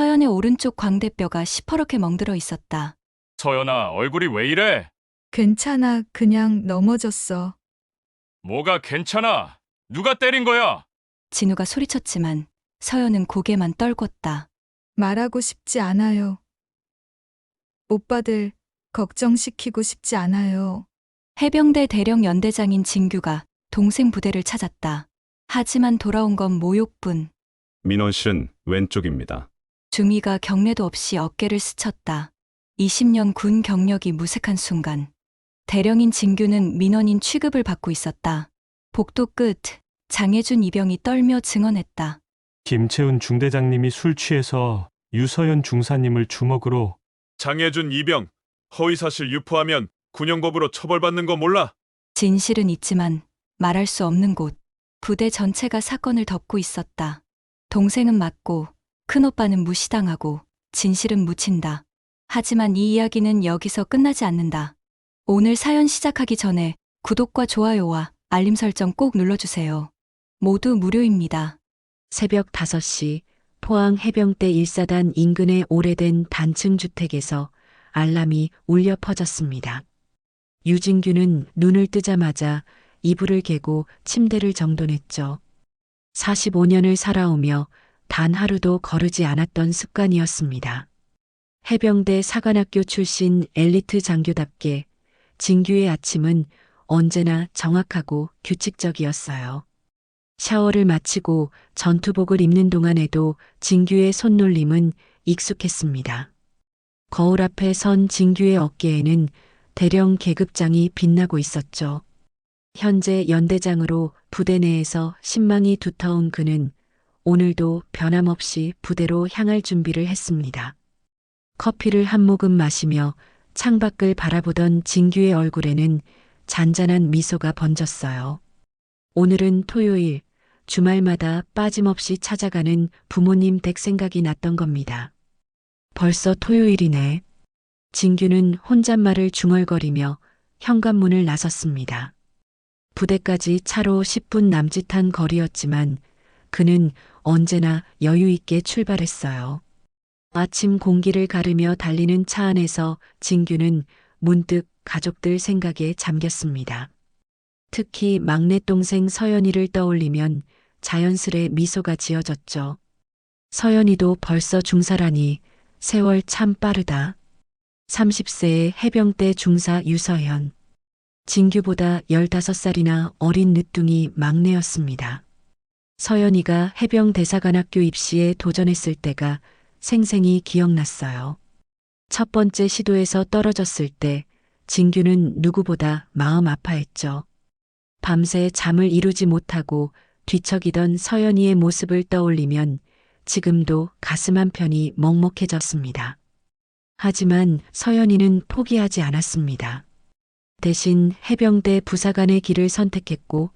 서연의 오른쪽 광대뼈가 시퍼렇게 멍들어 있었다. 서연아, 얼굴이 왜 이래? 괜찮아, 그냥 넘어졌어. 뭐가 괜찮아? 누가 때린 거야? 진우가 소리쳤지만 서연은 고개만 떨궜다. 말하고 싶지 않아요. 오빠들 걱정시키고 싶지 않아요. 해병대 대령 연대장인 진규가 동생 부대를 찾았다. 하지만 돌아온 건 모욕뿐. 민원실은 왼쪽입니다. 주미가 경례도 없이 어깨를 스쳤다. 20년 군 경력이 무색한 순간 대령인 진규는 민원인 취급을 받고 있었다. 복도 끝 장혜준 이병이 떨며 증언했다. 김채훈 중대장님이 술 취해서 유서연 중사님을 주먹으로. 장혜준 이병, 허위사실 유포하면 군형법으로 처벌받는 거 몰라? 진실은 있지만 말할 수 없는 곳. 부대 전체가 사건을 덮고 있었다. 동생은 맞고 큰오빠는 무시당하고 진실은 묻힌다. 하지만 이 이야기는 여기서 끝나지 않는다. 오늘 사연 시작하기 전에 구독과 좋아요와 알림 설정 꼭 눌러주세요. 모두 무료입니다. 새벽 5시 포항 해병대 1사단 인근의 오래된 단층 주택에서 알람이 울려 퍼졌습니다. 유진규는 눈을 뜨자마자 이불을 개고 침대를 정돈했죠. 45년을 살아오며 단 하루도 거르지 않았던 습관이었습니다. 해병대 사관학교 출신 엘리트 장교답게 진규의 아침은 언제나 정확하고 규칙적이었어요. 샤워를 마치고 전투복을 입는 동안에도 진규의 손놀림은 익숙했습니다. 거울 앞에 선 진규의 어깨에는 대령 계급장이 빛나고 있었죠. 현재 연대장으로 부대 내에서 신망이 두터운 그는 오늘도 변함없이 부대로 향할 준비를 했습니다. 커피를 한 모금 마시며 창밖을 바라보던 진규의 얼굴에는 잔잔한 미소가 번졌어요. 오늘은 토요일, 주말마다 빠짐없이 찾아가는 부모님 댁 생각이 났던 겁니다. 벌써 토요일이네. 진규는 혼잣말을 중얼거리며 현관문을 나섰습니다. 부대까지 차로 10분 남짓한 거리였지만 그는 언제나 여유 있게 출발했어요. 아침 공기를 가르며 달리는 차 안에서 진규는 문득 가족들 생각에 잠겼습니다. 특히 막내 동생 서연이를 떠올리면 자연스레 미소가 지어졌죠. 서연이도 벌써 중사라니 세월 참 빠르다. 30세의 해병대 중사 유서연. 진규보다 15살이나 어린 늦둥이 막내였습니다. 서연이가 해병대사관학교 입시에 도전했을 때가 생생히 기억났어요. 첫 번째 시도에서 떨어졌을 때 진규는 누구보다 마음 아파했죠. 밤새 잠을 이루지 못하고 뒤척이던 서연이의 모습을 떠올리면 지금도 가슴 한편이 먹먹해졌습니다. 하지만 서연이는 포기하지 않았습니다. 대신 해병대 부사관의 길을 선택했고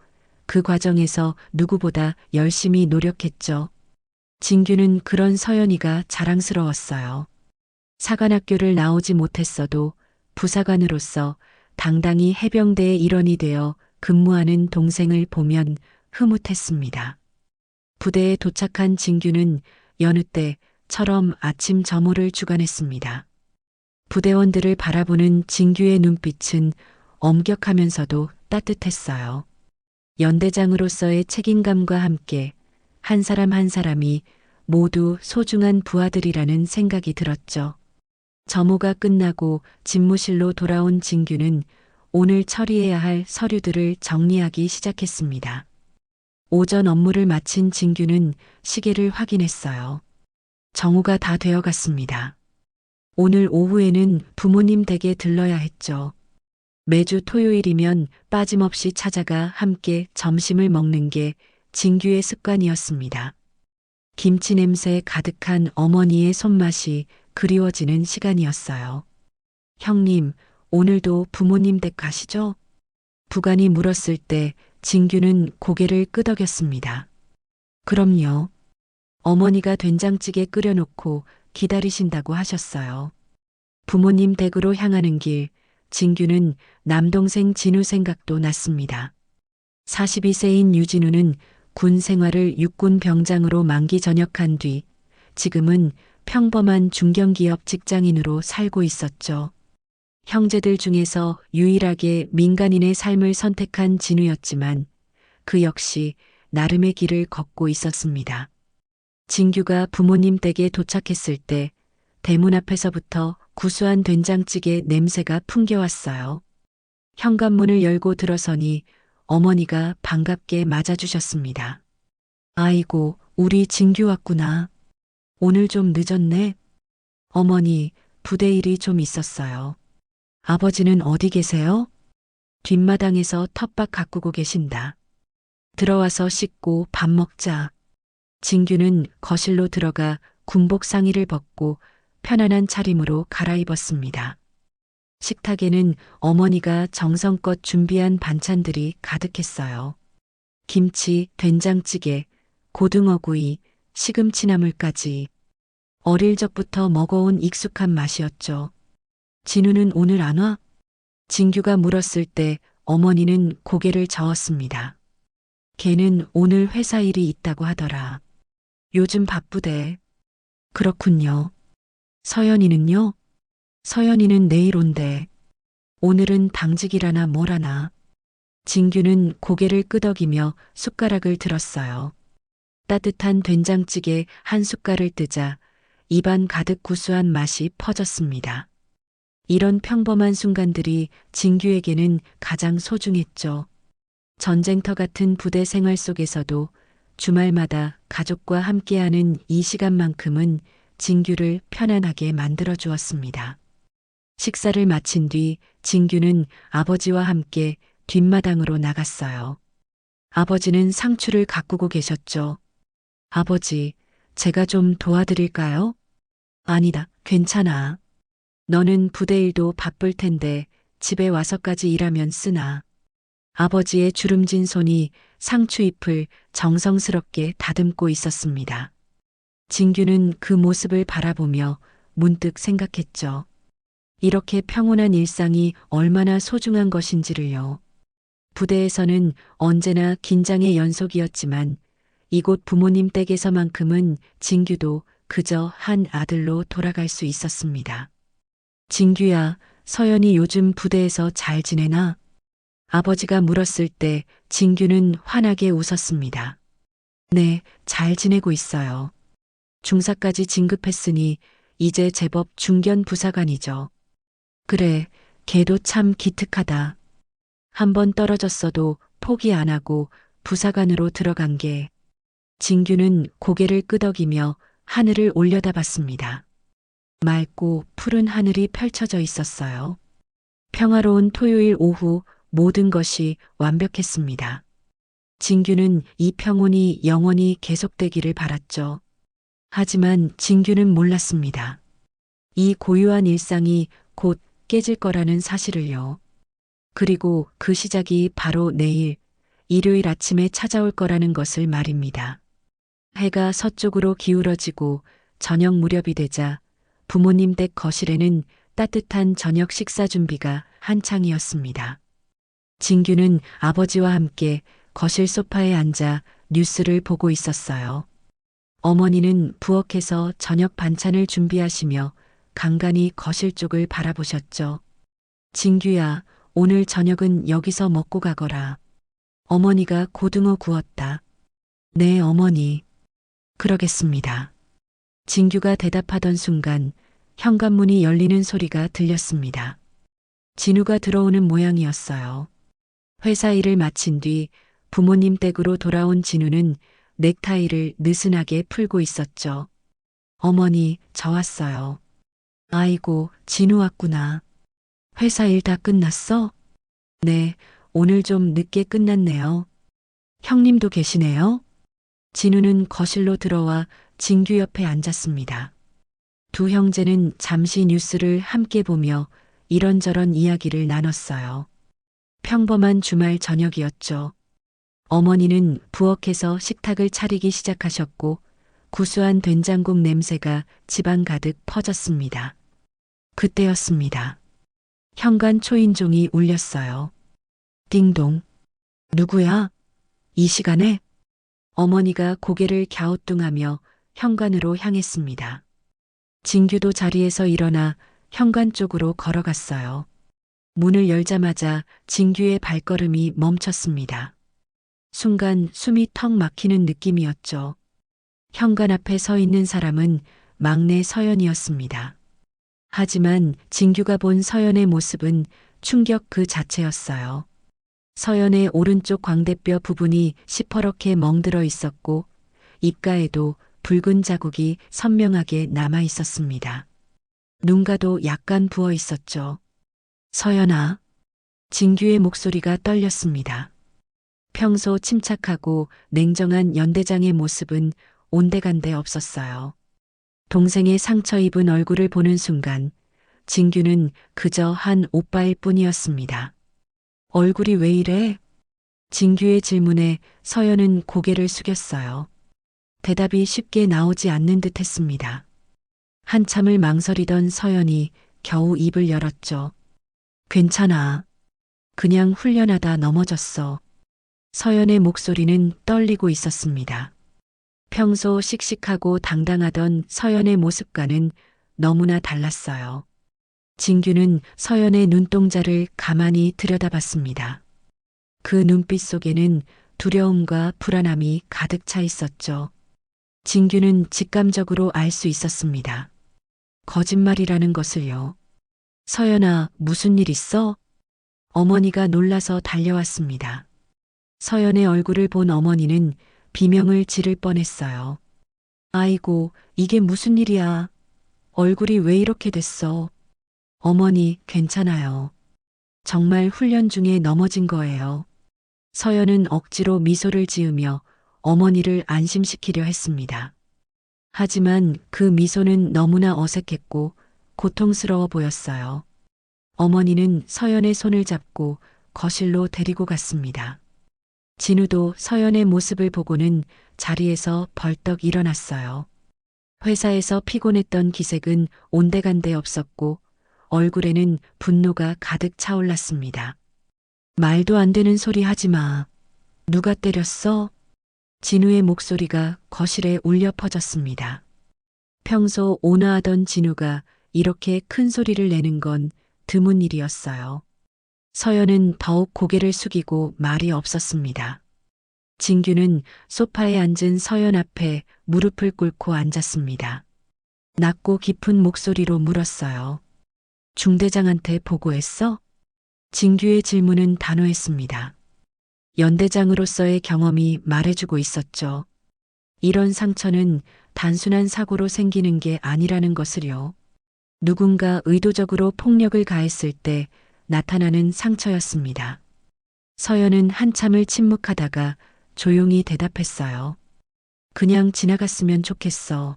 그 과정에서 누구보다 열심히 노력했죠. 진규는 그런 서연이가 자랑스러웠어요. 사관학교를 나오지 못했어도 부사관으로서 당당히 해병대의 일원이 되어 근무하는 동생을 보면 흐뭇했습니다. 부대에 도착한 진규는 여느 때처럼 아침 점호를 주관했습니다. 부대원들을 바라보는 진규의 눈빛은 엄격하면서도 따뜻했어요. 연대장으로서의 책임감과 함께 한 사람 한 사람이 모두 소중한 부하들이라는 생각이 들었죠. 점호가 끝나고 집무실로 돌아온 진규는 오늘 처리해야 할 서류들을 정리하기 시작했습니다. 오전 업무를 마친 진규는 시계를 확인했어요. 정오가 다 되어갔습니다. 오늘 오후에는 부모님 댁에 들러야 했죠. 매주 토요일이면 빠짐없이 찾아가 함께 점심을 먹는 게 진규의 습관이었습니다. 김치 냄새 가득한 어머니의 손맛이 그리워지는 시간이었어요. 형님, 오늘도 부모님 댁 가시죠? 부관이 물었을 때 진규는 고개를 끄덕였습니다. 그럼요. 어머니가 된장찌개 끓여놓고 기다리신다고 하셨어요. 부모님 댁으로 향하는 길, 진규는 남동생 진우 생각도 났습니다. 42세인 유진우는 군 생활을 육군 병장으로 만기 전역한 뒤 지금은 평범한 중견기업 직장인으로 살고 있었죠. 형제들 중에서 유일하게 민간인의 삶을 선택한 진우였지만 그 역시 나름의 길을 걷고 있었습니다. 진규가 부모님 댁에 도착했을 때 대문 앞에서부터 구수한 된장찌개 냄새가 풍겨왔어요. 현관문을 열고 들어서니 어머니가 반갑게 맞아주셨습니다. 아이고, 우리 진규 왔구나. 오늘 좀 늦었네. 어머니, 부대 일이 좀 있었어요. 아버지는 어디 계세요? 뒷마당에서 텃밭 가꾸고 계신다. 들어와서 씻고 밥 먹자. 진규는 거실로 들어가 군복 상의를 벗고 편안한 차림으로 갈아입었습니다. 식탁에는 어머니가 정성껏 준비한 반찬들이 가득했어요. 김치, 된장찌개, 고등어구이, 시금치나물까지. 어릴 적부터 먹어온 익숙한 맛이었죠. 진우는 오늘 안 와? 진규가 물었을 때 어머니는 고개를 저었습니다. 걔는 오늘 회사 일이 있다고 하더라. 요즘 바쁘대. 그렇군요. 서연이는요? 서연이는 내일 온대. 오늘은 당직이라나 뭐라나. 진규는 고개를 끄덕이며 숟가락을 들었어요. 따뜻한 된장찌개 한 숟갈을 뜨자 입안 가득 구수한 맛이 퍼졌습니다. 이런 평범한 순간들이 진규에게는 가장 소중했죠. 전쟁터 같은 부대 생활 속에서도 주말마다 가족과 함께하는 이 시간만큼은 진규를 편안하게 만들어 주었습니다. 식사를 마친 뒤 진규는 아버지와 함께 뒷마당으로 나갔어요. 아버지는 상추를 가꾸고 계셨죠. 아버지, 제가 좀 도와드릴까요? 아니다, 괜찮아. 너는 부대 일도 바쁠 텐데 집에 와서까지 일하면 쓰나. 아버지의 주름진 손이 상추잎을 정성스럽게 다듬고 있었습니다. 진규는 그 모습을 바라보며 문득 생각했죠. 이렇게 평온한 일상이 얼마나 소중한 것인지를요. 부대에서는 언제나 긴장의 연속이었지만 이곳 부모님 댁에서만큼은 진규도 그저 한 아들로 돌아갈 수 있었습니다. 진규야, 서연이 요즘 부대에서 잘 지내나? 아버지가 물었을 때 진규는 환하게 웃었습니다. 네, 잘 지내고 있어요. 중사까지 진급했으니 이제 제법 중견 부사관이죠. 그래, 걔도 참 기특하다. 한번 떨어졌어도 포기 안 하고 부사관으로 들어간 게. 진규는 고개를 끄덕이며 하늘을 올려다봤습니다. 맑고 푸른 하늘이 펼쳐져 있었어요. 평화로운 토요일 오후 모든 것이 완벽했습니다. 진규는 이 평온이 영원히 계속되기를 바랐죠. 하지만 진규는 몰랐습니다. 이 고요한 일상이 곧 깨질 거라는 사실을요. 그리고 그 시작이 바로 내일, 일요일 아침에 찾아올 거라는 것을 말입니다. 해가 서쪽으로 기울어지고 저녁 무렵이 되자 부모님 댁 거실에는 따뜻한 저녁 식사 준비가 한창이었습니다. 진규는 아버지와 함께 거실 소파에 앉아 뉴스를 보고 있었어요. 어머니는 부엌에서 저녁 반찬을 준비하시며 간간히 거실 쪽을 바라보셨죠. 진규야, 오늘 저녁은 여기서 먹고 가거라. 어머니가 고등어 구웠다. 네, 어머니. 그러겠습니다. 진규가 대답하던 순간 현관문이 열리는 소리가 들렸습니다. 진우가 들어오는 모양이었어요. 회사 일을 마친 뒤 부모님 댁으로 돌아온 진우는 넥타이를 느슨하게 풀고 있었죠. 어머니, 저 왔어요. 아이고, 진우 왔구나. 회사 일 다 끝났어? 네, 오늘 좀 늦게 끝났네요. 형님도 계시네요? 진우는 거실로 들어와 진규 옆에 앉았습니다. 두 형제는 잠시 뉴스를 함께 보며 이런저런 이야기를 나눴어요. 평범한 주말 저녁이었죠. 어머니는 부엌에서 식탁을 차리기 시작하셨고 구수한 된장국 냄새가 집안 가득 퍼졌습니다. 그때였습니다. 현관 초인종이 울렸어요. 띵동. 누구야? 이 시간에? 어머니가 고개를 갸우뚱하며 현관으로 향했습니다. 진규도 자리에서 일어나 현관 쪽으로 걸어갔어요. 문을 열자마자 진규의 발걸음이 멈췄습니다. 순간 숨이 턱 막히는 느낌이었죠. 현관 앞에 서 있는 사람은 막내 서연이었습니다. 하지만 진규가 본 서연의 모습은 충격 그 자체였어요. 서연의 오른쪽 광대뼈 부분이 시퍼렇게 멍들어 있었고 입가에도 붉은 자국이 선명하게 남아 있었습니다. 눈가도 약간 부어 있었죠. 서연아. 진규의 목소리가 떨렸습니다. 평소 침착하고 냉정한 연대장의 모습은 온데간데 없었어요. 동생의 상처 입은 얼굴을 보는 순간 진규는 그저 한 오빠일 뿐이었습니다. 얼굴이 왜 이래? 진규의 질문에 서연은 고개를 숙였어요. 대답이 쉽게 나오지 않는 듯 했습니다. 한참을 망설이던 서연이 겨우 입을 열었죠. 괜찮아. 그냥 훈련하다 넘어졌어. 서연의 목소리는 떨리고 있었습니다. 평소 씩씩하고 당당하던 서연의 모습과는 너무나 달랐어요. 진규는 서연의 눈동자를 가만히 들여다봤습니다. 그 눈빛 속에는 두려움과 불안함이 가득 차 있었죠. 진규는 직감적으로 알 수 있었습니다. 거짓말이라는 것을요. 서연아, 무슨 일 있어? 어머니가 놀라서 달려왔습니다. 서연의 얼굴을 본 어머니는 비명을 지를 뻔했어요. 아이고, 이게 무슨 일이야? 얼굴이 왜 이렇게 됐어? 어머니, 괜찮아요. 정말 훈련 중에 넘어진 거예요. 서연은 억지로 미소를 지으며 어머니를 안심시키려 했습니다. 하지만 그 미소는 너무나 어색했고 고통스러워 보였어요. 어머니는 서연의 손을 잡고 거실로 데리고 갔습니다. 진우도 서연의 모습을 보고는 자리에서 벌떡 일어났어요. 회사에서 피곤했던 기색은 온데간데 없었고 얼굴에는 분노가 가득 차올랐습니다. 말도 안 되는 소리 하지 마. 누가 때렸어? 진우의 목소리가 거실에 울려 퍼졌습니다. 평소 온화하던 진우가 이렇게 큰 소리를 내는 건 드문 일이었어요. 서연은 더욱 고개를 숙이고 말이 없었습니다. 진규는 소파에 앉은 서연 앞에 무릎을 꿇고 앉았습니다. 낮고 깊은 목소리로 물었어요. 중대장한테 보고했어? 진규의 질문은 단호했습니다. 연대장으로서의 경험이 말해주고 있었죠. 이런 상처는 단순한 사고로 생기는 게 아니라는 것을요. 누군가 의도적으로 폭력을 가했을 때 나타나는 상처였습니다. 서연은 한참을 침묵하다가 조용히 대답했어요. 그냥 지나갔으면 좋겠어.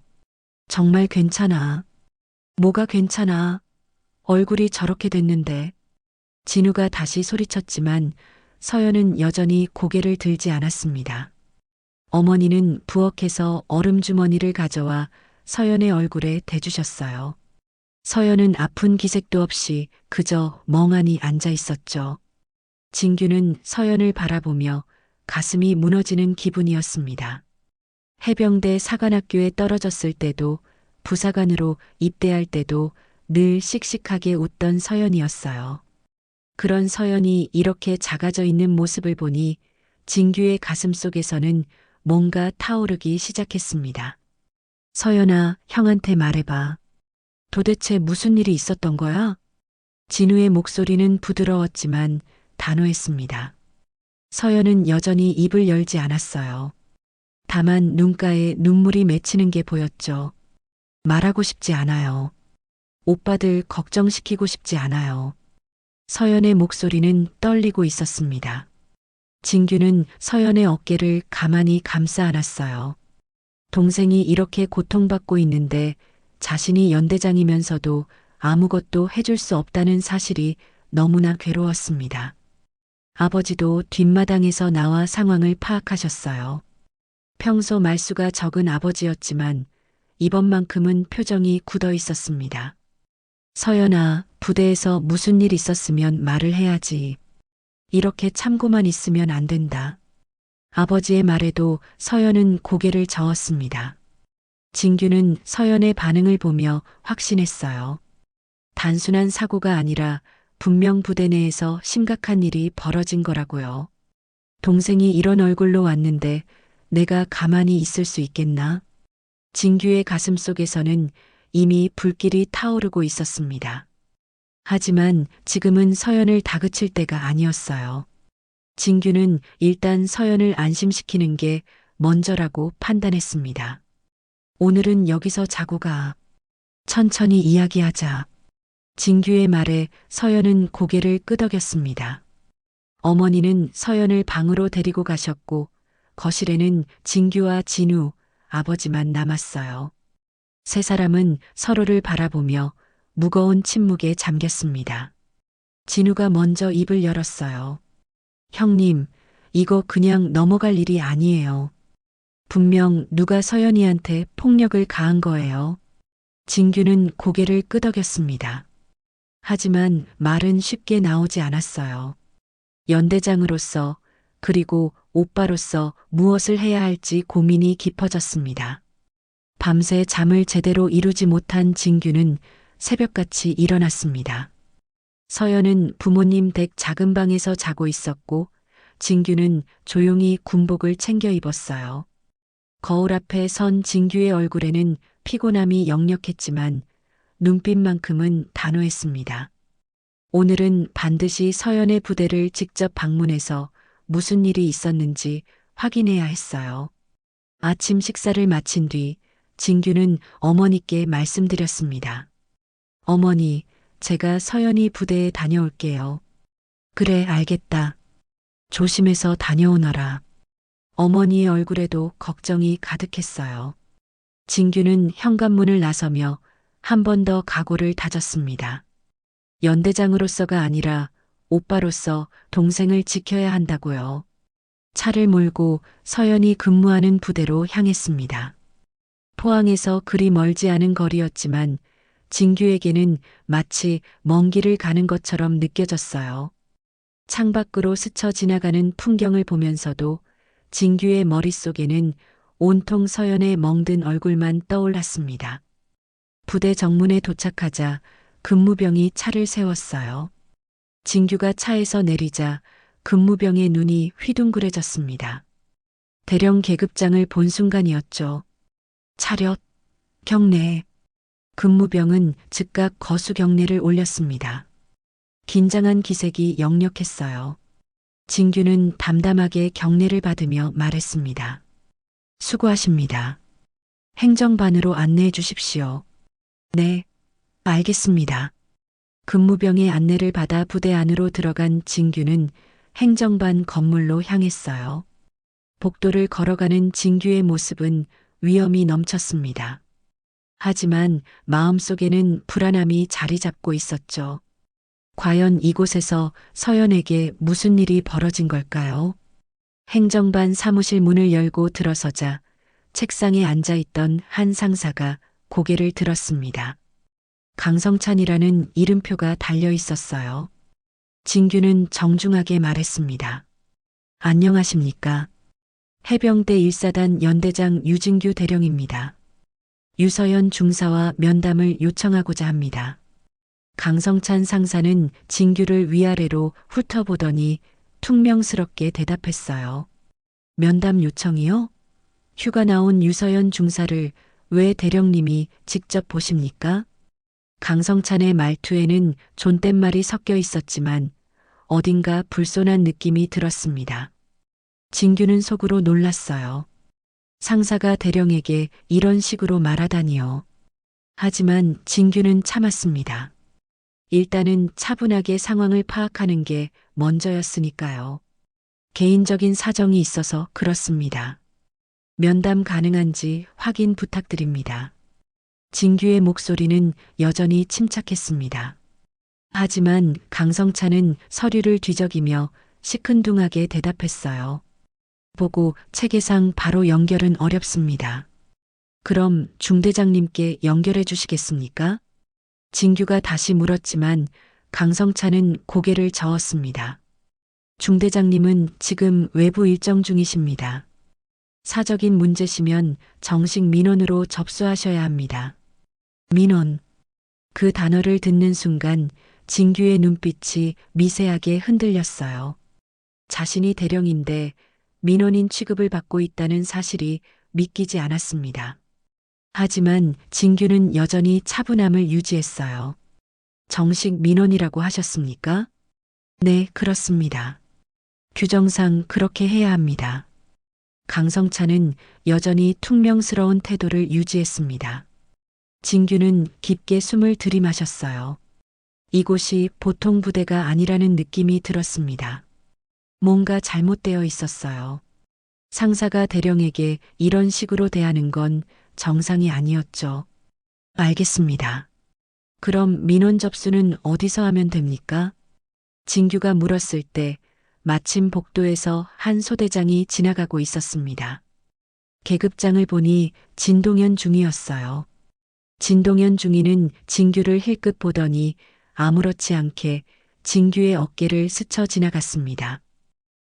정말 괜찮아. 뭐가 괜찮아? 얼굴이 저렇게 됐는데. 진우가 다시 소리쳤지만 서연은 여전히 고개를 들지 않았습니다. 어머니는 부엌에서 얼음 주머니를 가져와 서연의 얼굴에 대주셨어요. 서연은 아픈 기색도 없이 그저 멍하니 앉아 있었죠. 진규는 서연을 바라보며 가슴이 무너지는 기분이었습니다. 해병대 사관학교에 떨어졌을 때도 부사관으로 입대할 때도 늘 씩씩하게 웃던 서연이었어요. 그런 서연이 이렇게 작아져 있는 모습을 보니 진규의 가슴 속에서는 뭔가 타오르기 시작했습니다. 서연아, 형한테 말해봐. 도대체 무슨 일이 있었던 거야? 진우의 목소리는 부드러웠지만 단호했습니다. 서연은 여전히 입을 열지 않았어요. 다만 눈가에 눈물이 맺히는 게 보였죠. 말하고 싶지 않아요. 오빠들 걱정시키고 싶지 않아요. 서연의 목소리는 떨리고 있었습니다. 진규는 서연의 어깨를 가만히 감싸 안았어요. 동생이 이렇게 고통받고 있는데 자신이 연대장이면서도 아무것도 해줄 수 없다는 사실이 너무나 괴로웠습니다. 아버지도 뒷마당에서 나와 상황을 파악하셨어요. 평소 말수가 적은 아버지였지만 이번만큼은 표정이 굳어 있었습니다. 서연아, 부대에서 무슨 일 있었으면 말을 해야지. 이렇게 참고만 있으면 안 된다. 아버지의 말에도 서연은 고개를 저었습니다. 진규는 서연의 반응을 보며 확신했어요. 단순한 사고가 아니라 분명 부대 내에서 심각한 일이 벌어진 거라고요. 동생이 이런 얼굴로 왔는데 내가 가만히 있을 수 있겠나? 진규의 가슴 속에서는 이미 불길이 타오르고 있었습니다. 하지만 지금은 서연을 다그칠 때가 아니었어요. 진규는 일단 서연을 안심시키는 게 먼저라고 판단했습니다. 오늘은 여기서 자고 가. 천천히 이야기하자. 진규의 말에 서연은 고개를 끄덕였습니다. 어머니는 서연을 방으로 데리고 가셨고 거실에는 진규와 진우, 아버지만 남았어요. 세 사람은 서로를 바라보며 무거운 침묵에 잠겼습니다. 진우가 먼저 입을 열었어요. 형님, 이거 그냥 넘어갈 일이 아니에요. 분명 누가 서연이한테 폭력을 가한 거예요. 진규는 고개를 끄덕였습니다. 하지만 말은 쉽게 나오지 않았어요. 연대장으로서 그리고 오빠로서 무엇을 해야 할지 고민이 깊어졌습니다. 밤새 잠을 제대로 이루지 못한 진규는 새벽같이 일어났습니다. 서연은 부모님 댁 작은 방에서 자고 있었고 진규는 조용히 군복을 챙겨 입었어요. 거울 앞에 선 진규의 얼굴에는 피곤함이 역력했지만 눈빛만큼은 단호했습니다. 오늘은 반드시 서연의 부대를 직접 방문해서 무슨 일이 있었는지 확인해야 했어요. 아침 식사를 마친 뒤 진규는 어머니께 말씀드렸습니다. 어머니, 제가 서연이 부대에 다녀올게요. 그래, 알겠다. 조심해서 다녀오너라. 어머니의 얼굴에도 걱정이 가득했어요. 진규는 현관문을 나서며 한 번 더 각오를 다졌습니다. 연대장으로서가 아니라 오빠로서 동생을 지켜야 한다고요. 차를 몰고 서연이 근무하는 부대로 향했습니다. 포항에서 그리 멀지 않은 거리였지만 진규에게는 마치 먼 길을 가는 것처럼 느껴졌어요. 창밖으로 스쳐 지나가는 풍경을 보면서도 진규의 머릿속에는 온통 서연의 멍든 얼굴만 떠올랐습니다. 부대 정문에 도착하자 근무병이 차를 세웠어요. 진규가 차에서 내리자 근무병의 눈이 휘둥그레졌습니다. 대령 계급장을 본 순간이었죠. 차렷, 경례. 근무병은 즉각 거수 경례를 올렸습니다. 긴장한 기색이 역력했어요. 진규는 담담하게 경례를 받으며 말했습니다. 수고하십니다. 행정반으로 안내해 주십시오. 네, 알겠습니다. 근무병의 안내를 받아 부대 안으로 들어간 진규는 행정반 건물로 향했어요. 복도를 걸어가는 진규의 모습은 위험이 넘쳤습니다. 하지만 마음속에는 불안함이 자리 잡고 있었죠. 과연 이곳에서 서연에게 무슨 일이 벌어진 걸까요? 행정반 사무실 문을 열고 들어서자 책상에 앉아있던 한 상사가 고개를 들었습니다. 강성찬이라는 이름표가 달려 있었어요. 진규는 정중하게 말했습니다. 안녕하십니까? 해병대 1사단 연대장 유진규 대령입니다. 유서연 중사와 면담을 요청하고자 합니다. 강성찬 상사는 진규를 위아래로 훑어보더니 퉁명스럽게 대답했어요. 면담 요청이요? 휴가 나온 유서연 중사를 왜 대령님이 직접 보십니까? 강성찬의 말투에는 존댓말이 섞여 있었지만 어딘가 불손한 느낌이 들었습니다. 진규는 속으로 놀랐어요. 상사가 대령에게 이런 식으로 말하다니요. 하지만 진규는 참았습니다. 일단은 차분하게 상황을 파악하는 게 먼저였으니까요. 개인적인 사정이 있어서 그렇습니다. 면담 가능한지 확인 부탁드립니다. 진규의 목소리는 여전히 침착했습니다. 하지만 강성찬은 서류를 뒤적이며 시큰둥하게 대답했어요. 보고 체계상 바로 연결은 어렵습니다. 그럼 중대장님께 연결해 주시겠습니까? 진규가 다시 물었지만 강성찬은 고개를 저었습니다. 중대장님은 지금 외부 일정 중이십니다. 사적인 문제시면 정식 민원으로 접수하셔야 합니다. 민원. 그 단어를 듣는 순간 진규의 눈빛이 미세하게 흔들렸어요. 자신이 대령인데 민원인 취급을 받고 있다는 사실이 믿기지 않았습니다. 하지만 진규는 여전히 차분함을 유지했어요. 정식 민원이라고 하셨습니까? 네, 그렇습니다. 규정상 그렇게 해야 합니다. 강성찬은 여전히 퉁명스러운 태도를 유지했습니다. 진규는 깊게 숨을 들이마셨어요. 이곳이 보통 부대가 아니라는 느낌이 들었습니다. 뭔가 잘못되어 있었어요. 상사가 대령에게 이런 식으로 대하는 건 정상이 아니었죠. 알겠습니다. 그럼 민원 접수는 어디서 하면 됩니까? 진규가 물었을 때 마침 복도에서 한 소대장이 지나가고 있었습니다. 계급장을 보니 진동현 중위였어요. 진동현 중위는 진규를 힐끗 보더니 아무렇지 않게 진규의 어깨를 스쳐 지나갔습니다.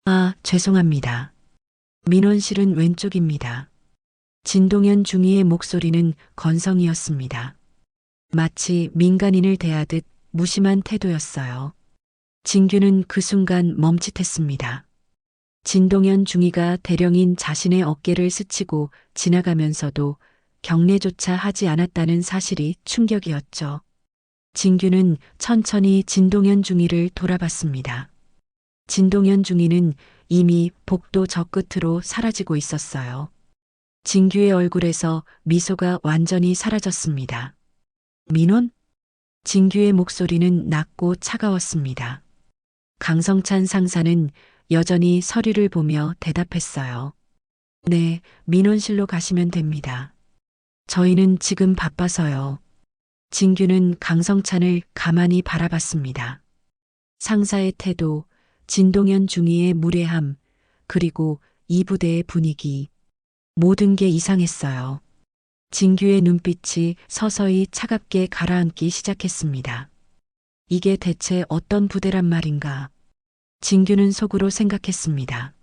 아, 죄송합니다. 민원실은 왼쪽입니다. 진동현 중위의 목소리는 건성이었습니다. 마치 민간인을 대하듯 무심한 태도였어요. 진규는 그 순간 멈칫했습니다. 진동현 중위가 대령인 자신의 어깨를 스치고 지나가면서도 경례조차 하지 않았다는 사실이 충격이었죠. 진규는 천천히 진동현 중위를 돌아봤습니다. 진동현 중위는 이미 복도 저 끝으로 사라지고 있었어요. 진규의 얼굴에서 미소가 완전히 사라졌습니다. 민원? 진규의 목소리는 낮고 차가웠습니다. 강성찬 상사는 여전히 서류를 보며 대답했어요. 네, 민원실로 가시면 됩니다. 저희는 지금 바빠서요. 진규는 강성찬을 가만히 바라봤습니다. 상사의 태도, 진동현 중위의 무례함, 그리고 이 부대의 분위기, 모든 게 이상했어요. 진규의 눈빛이 서서히 차갑게 가라앉기 시작했습니다. 이게 대체 어떤 부대란 말인가? 진규는 속으로 생각했습니다.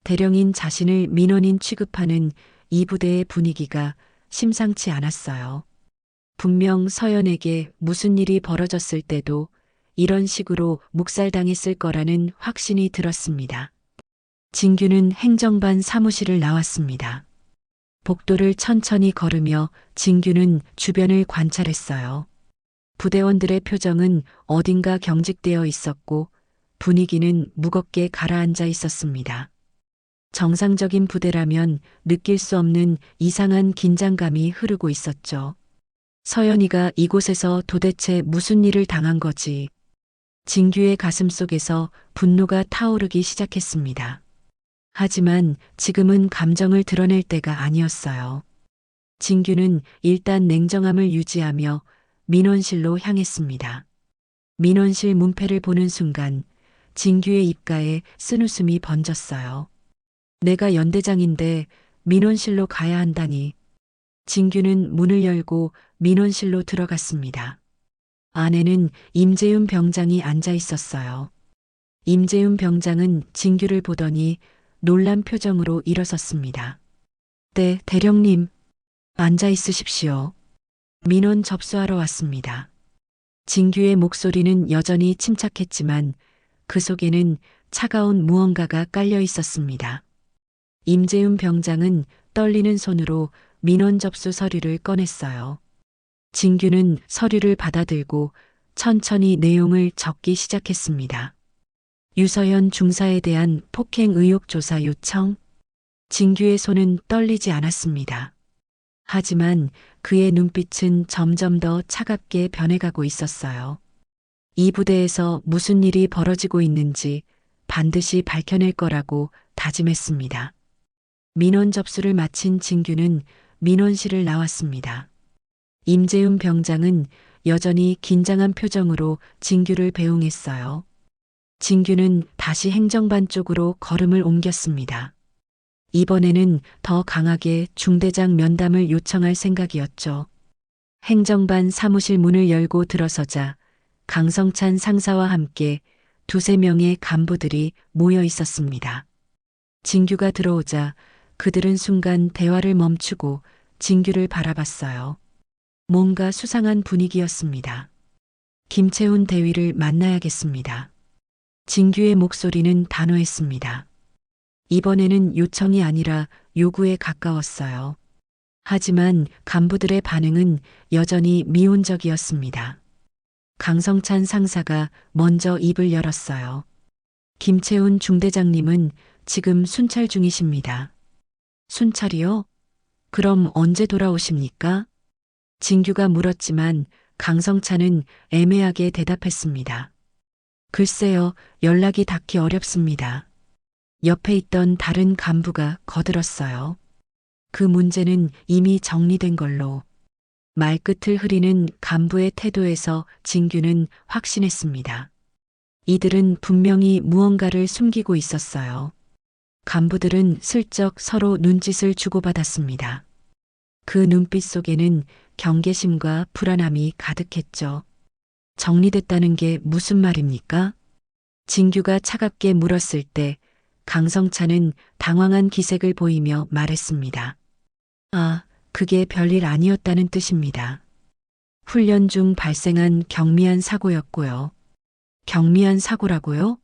대령인 자신을 민원인 취급하는 이 부대의 분위기가 심상치 않았어요. 분명 서연에게 무슨 일이 벌어졌을 때도 이런 식으로 묵살당했을 거라는 확신이 들었습니다. 진규는 행정반 사무실을 나왔습니다. 복도를 천천히 걸으며 진규는 주변을 관찰했어요. 부대원들의 표정은 어딘가 경직되어 있었고 분위기는 무겁게 가라앉아 있었습니다. 정상적인 부대라면 느낄 수 없는 이상한 긴장감이 흐르고 있었죠. 서연이가 이곳에서 도대체 무슨 일을 당한 거지? 진규의 가슴 속에서 분노가 타오르기 시작했습니다. 하지만 지금은 감정을 드러낼 때가 아니었어요. 진규는 일단 냉정함을 유지하며 민원실로 향했습니다. 민원실 문패를 보는 순간 진규의 입가에 쓴웃음이 번졌어요. 내가 연대장인데 민원실로 가야 한다니. 진규는 문을 열고 민원실로 들어갔습니다. 안에는 임재윤 병장이 앉아 있었어요. 임재윤 병장은 진규를 보더니 놀란 표정으로 일어섰습니다. 네, 대령님. 앉아 있으십시오. 민원 접수하러 왔습니다. 진규의 목소리는 여전히 침착했지만 그 속에는 차가운 무언가가 깔려 있었습니다. 임재윤 병장은 떨리는 손으로 민원 접수 서류를 꺼냈어요. 진규는 서류를 받아들고 천천히 내용을 적기 시작했습니다. 유서연 중사에 대한 폭행 의혹 조사 요청. 진규의 손은 떨리지 않았습니다. 하지만 그의 눈빛은 점점 더 차갑게 변해가고 있었어요. 이 부대에서 무슨 일이 벌어지고 있는지 반드시 밝혀낼 거라고 다짐했습니다. 민원 접수를 마친 진규는 민원실을 나왔습니다. 임재윤 병장은 여전히 긴장한 표정으로 진규를 배웅했어요. 진규는 다시 행정반 쪽으로 걸음을 옮겼습니다. 이번에는 더 강하게 중대장 면담을 요청할 생각이었죠. 행정반 사무실 문을 열고 들어서자 강성찬 상사와 함께 두세 명의 간부들이 모여 있었습니다. 진규가 들어오자 그들은 순간 대화를 멈추고 진규를 바라봤어요. 뭔가 수상한 분위기였습니다. 김채훈 대위를 만나야겠습니다. 진규의 목소리는 단호했습니다. 이번에는 요청이 아니라 요구에 가까웠어요. 하지만 간부들의 반응은 여전히 미온적이었습니다. 강성찬 상사가 먼저 입을 열었어요. 김채훈 중대장님은 지금 순찰 중이십니다. 순찰이요? 그럼 언제 돌아오십니까? 진규가 물었지만 강성찬은 애매하게 대답했습니다. 글쎄요, 연락이 닿기 어렵습니다. 옆에 있던 다른 간부가 거들었어요. 그 문제는 이미 정리된 걸로. 말끝을 흐리는 간부의 태도에서 진규는 확신했습니다. 이들은 분명히 무언가를 숨기고 있었어요. 간부들은 슬쩍 서로 눈짓을 주고받았습니다. 그 눈빛 속에는 경계심과 불안함이 가득했죠. 정리됐다는 게 무슨 말입니까? 진규가 차갑게 물었을 때 강성찬은 당황한 기색을 보이며 말했습니다. 아, 그게 별일 아니었다는 뜻입니다. 훈련 중 발생한 경미한 사고였고요. 경미한 사고라고요?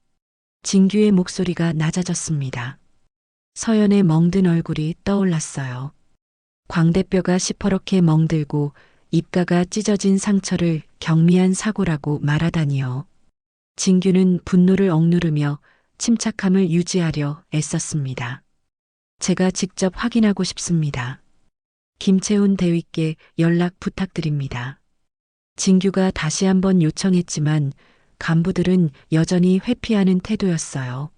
진규의 목소리가 낮아졌습니다. 서연의 멍든 얼굴이 떠올랐어요. 광대뼈가 시퍼렇게 멍들고 입가가 찢어진 상처를 경미한 사고라고 말하다니요. 진규는 분노를 억누르며 침착함을 유지하려 애썼습니다. 제가 직접 확인하고 싶습니다. 김채훈 대위께 연락 부탁드립니다. 진규가 다시 한번 요청했지만 간부들은 여전히 회피하는 태도였어요.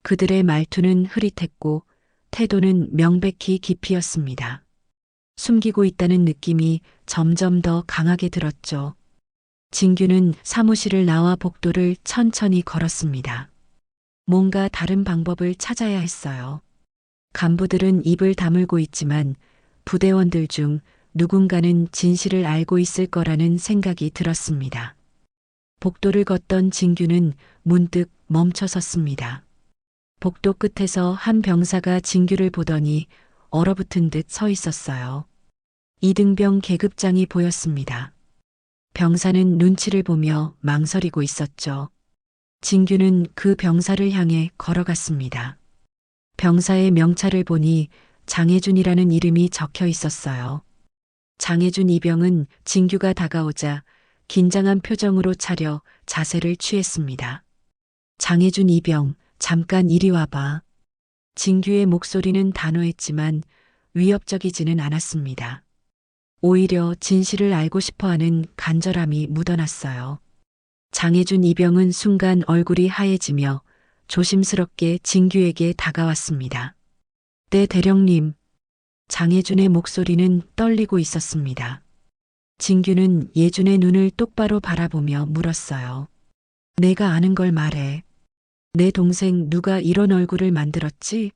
그들의 말투는 흐릿했고 태도는 명백히 기피였습니다. 숨기고 있다는 느낌이 점점 더 강하게 들었죠. 진규는 사무실을 나와 복도를 천천히 걸었습니다. 뭔가 다른 방법을 찾아야 했어요. 간부들은 입을 다물고 있지만 부대원들 중 누군가는 진실을 알고 있을 거라는 생각이 들었습니다. 복도를 걷던 진규는 문득 멈춰 섰습니다. 복도 끝에서 한 병사가 진규를 보더니 얼어붙은 듯 서 있었어요. 이등병 계급장이 보였습니다. 병사는 눈치를 보며 망설이고 있었죠. 진규는 그 병사를 향해 걸어갔습니다. 병사의 명찰을 보니 장혜준이라는 이름이 적혀 있었어요. 장혜준 이병은 진규가 다가오자 긴장한 표정으로 차려 자세를 취했습니다. 장혜준 이병, 잠깐 이리 와봐. 진규의 목소리는 단호했지만 위협적이지는 않았습니다. 오히려 진실을 알고 싶어하는 간절함이 묻어났어요. 장혜준 이병은 순간 얼굴이 하얘지며 조심스럽게 진규에게 다가왔습니다. 네, 대령님. 장혜준의 목소리는 떨리고 있었습니다. 진규는 예준의 눈을 똑바로 바라보며 물었어요. 내가 아는 걸 말해. 내 동생 누가 이런 얼굴을 만들었지?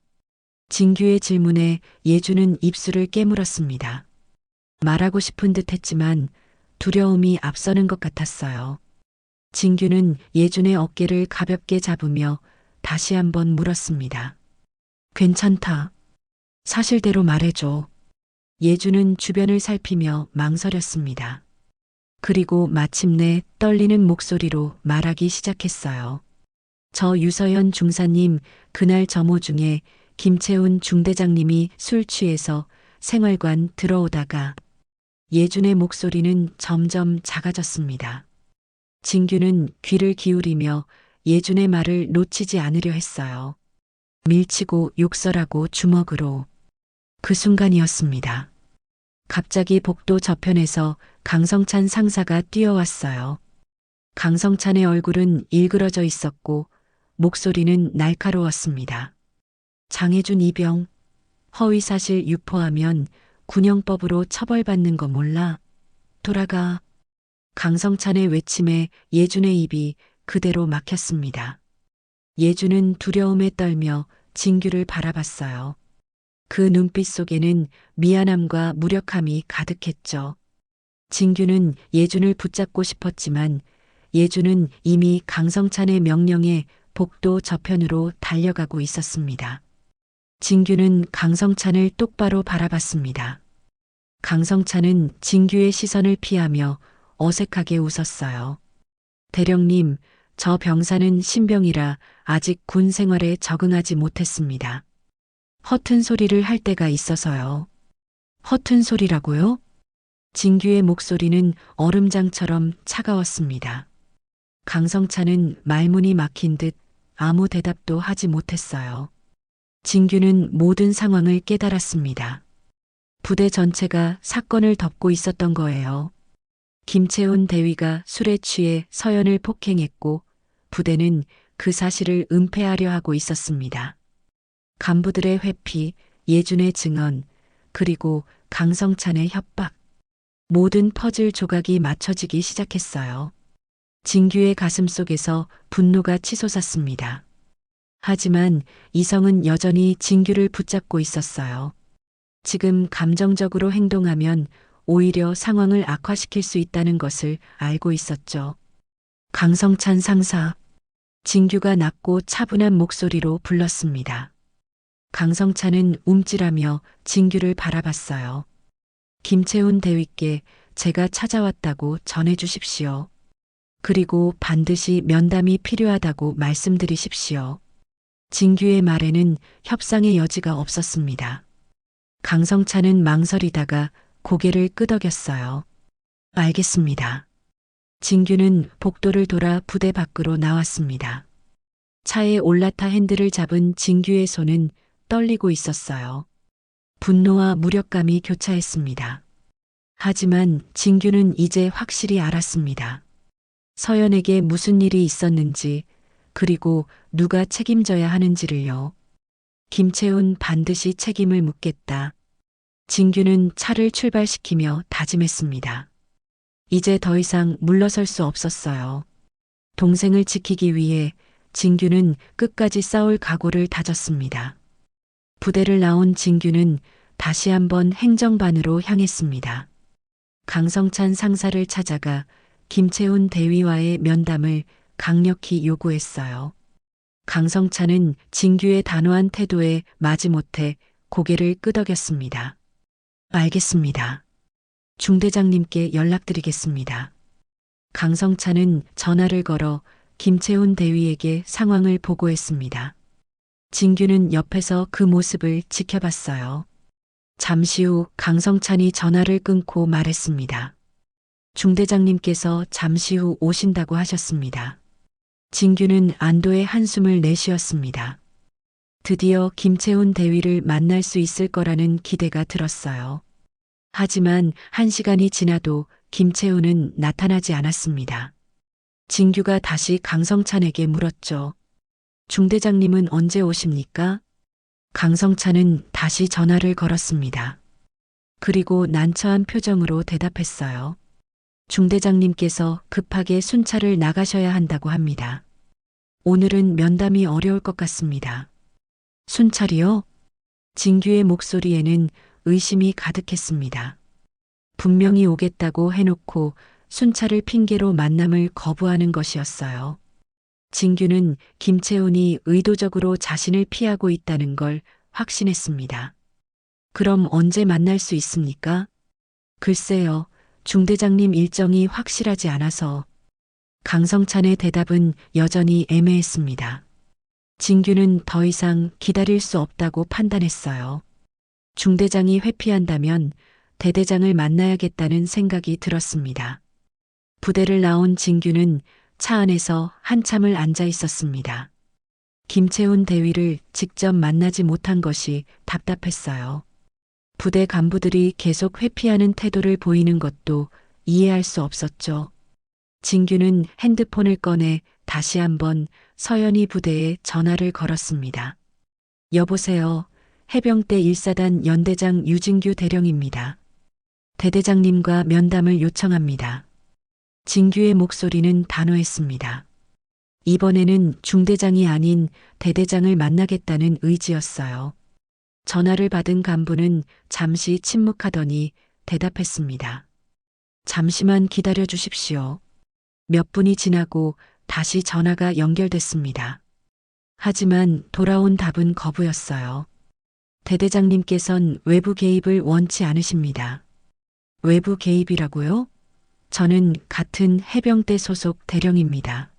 진규의 질문에 예준은 입술을 깨물었습니다. 말하고 싶은 듯 했지만 두려움이 앞서는 것 같았어요. 진규는 예준의 어깨를 가볍게 잡으며 다시 한번 물었습니다. 괜찮다. 사실대로 말해줘. 예준은 주변을 살피며 망설였습니다. 그리고 마침내 떨리는 목소리로 말하기 시작했어요. 저 유서연 중사님, 그날 점호 중에 김채훈 중대장님이 술 취해서 생활관 들어오다가 예준의 목소리는 점점 작아졌습니다. 진규는 귀를 기울이며 예준의 말을 놓치지 않으려 했어요. 밀치고 욕설하고 주먹으로. 그 순간이었습니다. 갑자기 복도 저편에서 강성찬 상사가 뛰어왔어요. 강성찬의 얼굴은 일그러져 있었고 목소리는 날카로웠습니다. 장혜준 이병, 허위사실 유포하면 군형법으로 처벌받는 거 몰라? 돌아가. 강성찬의 외침에 예준의 입이 그대로 막혔습니다. 예준은 두려움에 떨며 진규를 바라봤어요. 그 눈빛 속에는 미안함과 무력함이 가득했죠. 진규는 예준을 붙잡고 싶었지만 예준은 이미 강성찬의 명령에 복도 저편으로 달려가고 있었습니다. 진규는 강성찬을 똑바로 바라봤습니다. 강성찬은 진규의 시선을 피하며 어색하게 웃었어요. 대령님, 저 병사는 신병이라 아직 군 생활에 적응하지 못했습니다. 허튼 소리를 할 때가 있어서요. 허튼 소리라고요? 진규의 목소리는 얼음장처럼 차가웠습니다. 강성찬은 말문이 막힌 듯 아무 대답도 하지 못했어요. 진규는 모든 상황을 깨달았습니다. 부대 전체가 사건을 덮고 있었던 거예요. 김채훈 대위가 술에 취해 서연을 폭행했고 부대는 그 사실을 은폐하려 하고 있었습니다. 간부들의 회피, 예준의 증언, 그리고 강성찬의 협박. 모든 퍼즐 조각이 맞춰지기 시작했어요. 진규의 가슴 속에서 분노가 치솟았습니다. 하지만 이성은 여전히 진규를 붙잡고 있었어요. 지금 감정적으로 행동하면 오히려 상황을 악화시킬 수 있다는 것을 알고 있었죠. 강성찬 상사. 진규가 낮고 차분한 목소리로 불렀습니다. 강성찬은 움찔하며 진규를 바라봤어요. 김채훈 대위께 제가 찾아왔다고 전해주십시오. 그리고 반드시 면담이 필요하다고 말씀드리십시오. 진규의 말에는 협상의 여지가 없었습니다. 강성찬은 망설이다가 고개를 끄덕였어요. 알겠습니다. 진규는 복도를 돌아 부대 밖으로 나왔습니다. 차에 올라타 핸들을 잡은 진규의 손은 떨리고 있었어요. 분노와 무력감이 교차했습니다. 하지만 진규는 이제 확실히 알았습니다. 서연에게 무슨 일이 있었는지, 그리고 누가 책임져야 하는지를요. 김채훈 반드시 책임을 묻겠다. 진규는 차를 출발시키며 다짐했습니다. 이제 더 이상 물러설 수 없었어요. 동생을 지키기 위해 진규는 끝까지 싸울 각오를 다졌습니다. 부대를 나온 진규는 다시 한번 행정반으로 향했습니다. 강성찬 상사를 찾아가 김채훈 대위와의 면담을 강력히 요구했어요. 강성찬은 진규의 단호한 태도에 마지못해 고개를 끄덕였습니다. 알겠습니다. 중대장님께 연락드리겠습니다. 강성찬은 전화를 걸어 김채훈 대위에게 상황을 보고했습니다. 진규는 옆에서 그 모습을 지켜봤어요. 잠시 후 강성찬이 전화를 끊고 말했습니다. 중대장님께서 잠시 후 오신다고 하셨습니다. 진규는 안도의 한숨을 내쉬었습니다. 드디어 김채훈 대위를 만날 수 있을 거라는 기대가 들었어요. 하지만 1시간이 지나도 김채훈은 나타나지 않았습니다. 진규가 다시 강성찬에게 물었죠. 중대장님은 언제 오십니까? 강성찬은 다시 전화를 걸었습니다. 그리고 난처한 표정으로 대답했어요. 중대장님께서 급하게 순찰을 나가셔야 한다고 합니다. 오늘은 면담이 어려울 것 같습니다. 순찰이요? 진규의 목소리에는 의심이 가득했습니다. 분명히 오겠다고 해놓고 순찰을 핑계로 만남을 거부하는 것이었어요. 진규는 김채훈이 의도적으로 자신을 피하고 있다는 걸 확신했습니다. 그럼 언제 만날 수 있습니까? 글쎄요, 중대장님 일정이 확실하지 않아서. 강성찬의 대답은 여전히 애매했습니다. 진규는 더 이상 기다릴 수 없다고 판단했어요. 중대장이 회피한다면 대대장을 만나야겠다는 생각이 들었습니다. 부대를 나온 진규는 차 안에서 한참을 앉아 있었습니다. 김채훈 대위를 직접 만나지 못한 것이 답답했어요. 부대 간부들이 계속 회피하는 태도를 보이는 것도 이해할 수 없었죠. 진규는 핸드폰을 꺼내 다시 한번 서연이 부대에 전화를 걸었습니다. 여보세요. 해병대 1사단 연대장 유진규 대령입니다. 대대장님과 면담을 요청합니다. 진규의 목소리는 단호했습니다. 이번에는 중대장이 아닌 대대장을 만나겠다는 의지였어요. 전화를 받은 간부는 잠시 침묵하더니 대답했습니다. 잠시만 기다려 주십시오. 몇 분이 지나고 다시 전화가 연결됐습니다. 하지만 돌아온 답은 거부였어요. 대대장님께선 외부 개입을 원치 않으십니다. 외부 개입이라고요? 저는 같은 해병대 소속 대령입니다.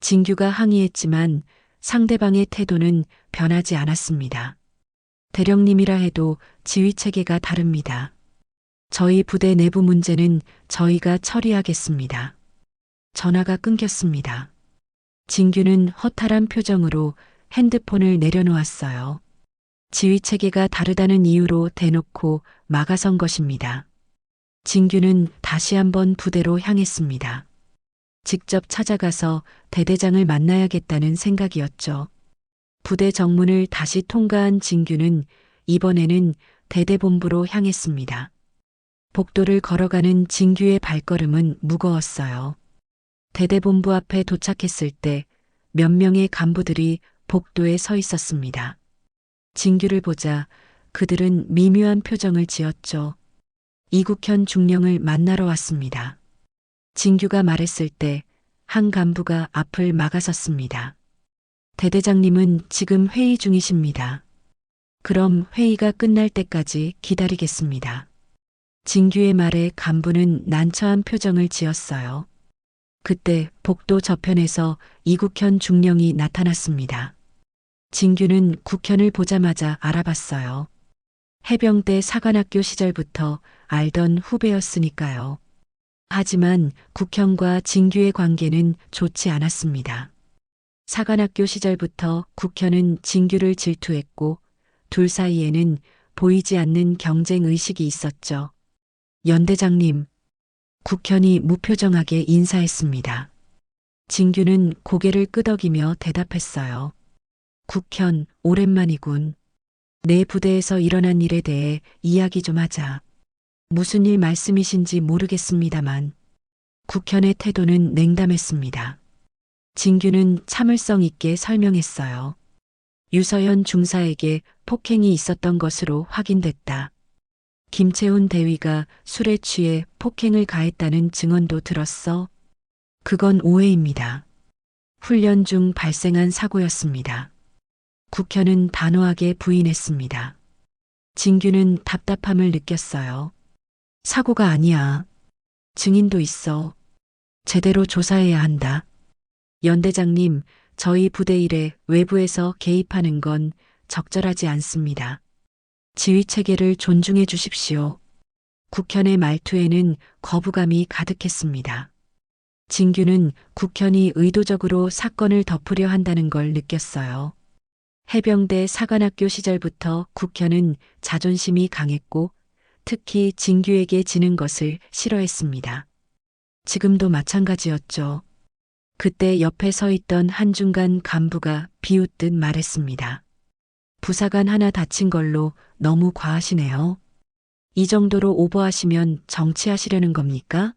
진규가 항의했지만 상대방의 태도는 변하지 않았습니다. 대령님이라 해도 지휘 체계가 다릅니다. 저희 부대 내부 문제는 저희가 처리하겠습니다. 전화가 끊겼습니다. 진규는 허탈한 표정으로 핸드폰을 내려놓았어요. 지휘 체계가 다르다는 이유로 대놓고 막아선 것입니다. 진규는 다시 한번 부대로 향했습니다. 직접 찾아가서 대대장을 만나야겠다는 생각이었죠. 부대 정문을 다시 통과한 진규는 이번에는 대대본부로 향했습니다. 복도를 걸어가는 진규의 발걸음은 무거웠어요. 대대본부 앞에 도착했을 때 몇 명의 간부들이 복도에 서 있었습니다. 진규를 보자 그들은 미묘한 표정을 지었죠. 이국현 중령을 만나러 왔습니다. 진규가 말했을 때 한 간부가 앞을 막아섰습니다. 대대장님은 지금 회의 중이십니다. 그럼 회의가 끝날 때까지 기다리겠습니다. 진규의 말에 간부는 난처한 표정을 지었어요. 그때 복도 저편에서 이국현 중령이 나타났습니다. 진규는 국현을 보자마자 알아봤어요. 해병대 사관학교 시절부터 알던 후배였으니까요. 하지만 국현과 진규의 관계는 좋지 않았습니다. 사관학교 시절부터 국현은 진규를 질투했고 둘 사이에는 보이지 않는 경쟁 의식이 있었죠. 연대장님, 국현이 무표정하게 인사했습니다. 진규는 고개를 끄덕이며 대답했어요. 국현, 오랜만이군. 내 부대에서 일어난 일에 대해 이야기 좀 하자. 무슨 일 말씀이신지 모르겠습니다만. 국현의 태도는 냉담했습니다. 진규는 참을성 있게 설명했어요. 유서현 중사에게 폭행이 있었던 것으로 확인됐다. 김채훈 대위가 술에 취해 폭행을 가했다는 증언도 들었어. 그건 오해입니다. 훈련 중 발생한 사고였습니다. 국현은 단호하게 부인했습니다. 진규는 답답함을 느꼈어요. 사고가 아니야. 증인도 있어. 제대로 조사해야 한다. 연대장님, 저희 부대 일에 외부에서 개입하는 건 적절하지 않습니다. 지휘 체계를 존중해 주십시오. 국현의 말투에는 거부감이 가득했습니다. 진규는 국현이 의도적으로 사건을 덮으려 한다는 걸 느꼈어요. 해병대 사관학교 시절부터 국현은 자존심이 강했고 특히 진규에게 지는 것을 싫어했습니다. 지금도 마찬가지였죠. 그때 옆에 서 있던 한중간 간부가 비웃듯 말했습니다. 부사관 하나 다친 걸로 너무 과하시네요. 이 정도로 오버하시면 정치하시려는 겁니까?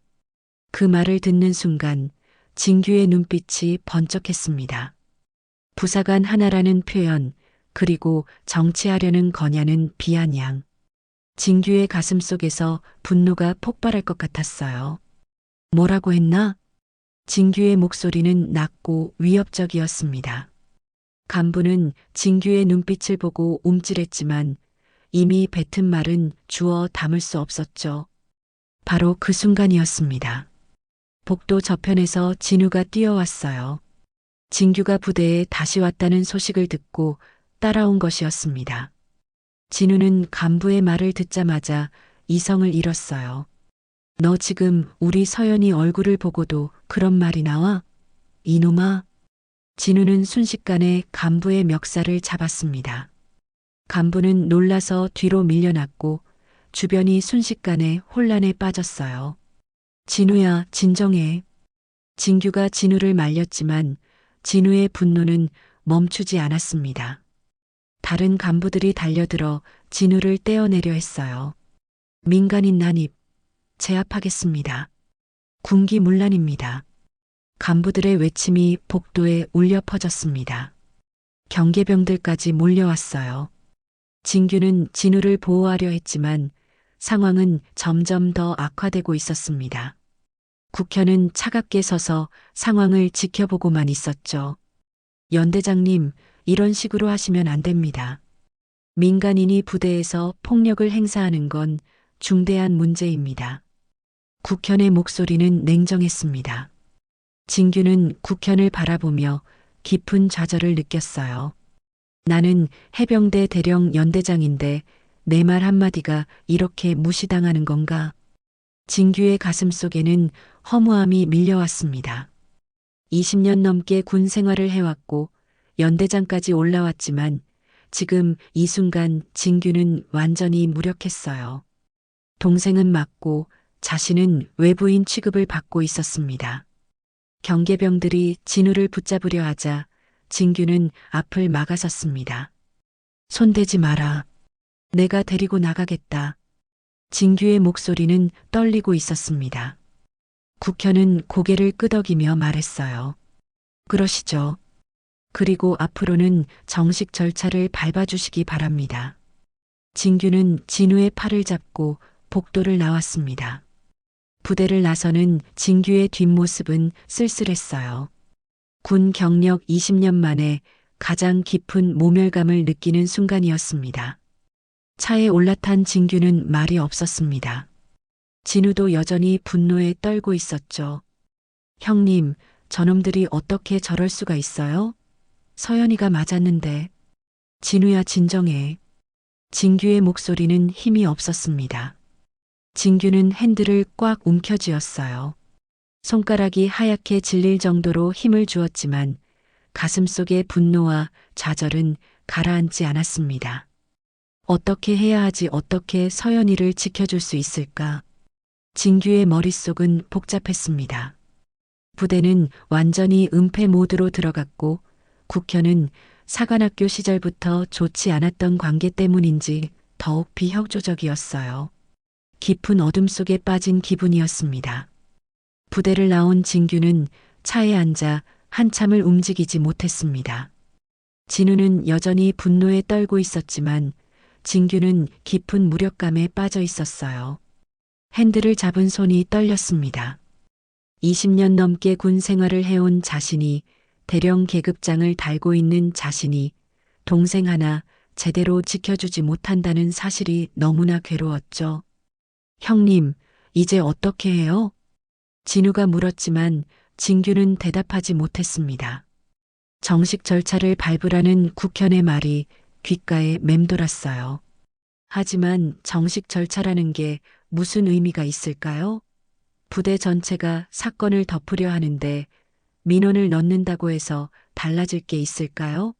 그 말을 듣는 순간 진규의 눈빛이 번쩍했습니다. 부사관 하나라는 표현, 그리고 정치하려는 거냐는 비아냥. 진규의 가슴 속에서 분노가 폭발할 것 같았어요. 뭐라고 했나? 진규의 목소리는 낮고 위협적이었습니다. 간부는 진규의 눈빛을 보고 움찔했지만 이미 뱉은 말은 주워 담을 수 없었죠. 바로 그 순간이었습니다. 복도 저편에서 진우가 뛰어왔어요. 진규가 부대에 다시 왔다는 소식을 듣고 따라온 것이었습니다. 진우는 간부의 말을 듣자마자 이성을 잃었어요. 너 지금 우리 서연이 얼굴을 보고도 그런 말이 나와? 이놈아. 진우는 순식간에 간부의 멱살을 잡았습니다. 간부는 놀라서 뒤로 밀려났고 주변이 순식간에 혼란에 빠졌어요. 진우야, 진정해. 진규가 진우를 말렸지만 진우의 분노는 멈추지 않았습니다. 다른 간부들이 달려들어 진우를 떼어내려 했어요. 민간인 난입, 제압하겠습니다. 군기문란입니다. 간부들의 외침이 복도에 울려 퍼졌습니다. 경계병들까지 몰려왔어요. 진규는 진우를 보호하려 했지만 상황은 점점 더 악화되고 있었습니다. 국현은 차갑게 서서 상황을 지켜보고만 있었죠. 연대장님, 이런 식으로 하시면 안 됩니다. 민간인이 부대에서 폭력을 행사하는 건 중대한 문제입니다. 국현의 목소리는 냉정했습니다. 진규는 국현을 바라보며 깊은 좌절을 느꼈어요. 나는 해병대 대령 연대장인데 내 말 한마디가 이렇게 무시당하는 건가? 진규의 가슴 속에는 허무함이 밀려왔습니다. 20년 넘게 군 생활을 해왔고 연대장까지 올라왔지만 지금 이 순간 진규는 완전히 무력했어요. 동생은 맞고 자신은 외부인 취급을 받고 있었습니다. 경계병들이 진우를 붙잡으려 하자 진규는 앞을 막아섰습니다. 손대지 마라. 내가 데리고 나가겠다. 진규의 목소리는 떨리고 있었습니다. 국현은 고개를 끄덕이며 말했어요. 그러시죠. 그리고 앞으로는 정식 절차를 밟아주시기 바랍니다. 진규는 진우의 팔을 잡고 복도를 나왔습니다. 부대를 나서는 진규의 뒷모습은 쓸쓸했어요. 군 경력 20년 만에 가장 깊은 모멸감을 느끼는 순간이었습니다. 차에 올라탄 진규는 말이 없었습니다. 진우도 여전히 분노에 떨고 있었죠. 형님, 저놈들이 어떻게 저럴 수가 있어요? 서연이가 맞았는데. 진우야, 진정해. 진규의 목소리는 힘이 없었습니다. 진규는 핸들을 꽉 움켜쥐었어요. 손가락이 하얗게 질릴 정도로 힘을 주었지만 가슴속의 분노와 좌절은 가라앉지 않았습니다. 어떻게 해야 하지? 어떻게 서연이를 지켜줄 수 있을까? 진규의 머릿속은 복잡했습니다. 부대는 완전히 은폐 모드로 들어갔고 국현은 사관학교 시절부터 좋지 않았던 관계 때문인지 더욱 비협조적이었어요. 깊은 어둠 속에 빠진 기분이었습니다. 부대를 나온 진규는 차에 앉아 한참을 움직이지 못했습니다. 진우는 여전히 분노에 떨고 있었지만 진규는 깊은 무력감에 빠져 있었어요. 핸들을 잡은 손이 떨렸습니다. 20년 넘게 군 생활을 해온 자신이, 대령 계급장을 달고 있는 자신이 동생 하나 제대로 지켜주지 못한다는 사실이 너무나 괴로웠죠. 형님, 이제 어떻게 해요? 진우가 물었지만 진규는 대답하지 못했습니다. 정식 절차를 밟으라는 국현의 말이 귓가에 맴돌았어요. 하지만 정식 절차라는 게 무슨 의미가 있을까요? 부대 전체가 사건을 덮으려 하는데 민원을 넣는다고 해서 달라질 게 있을까요?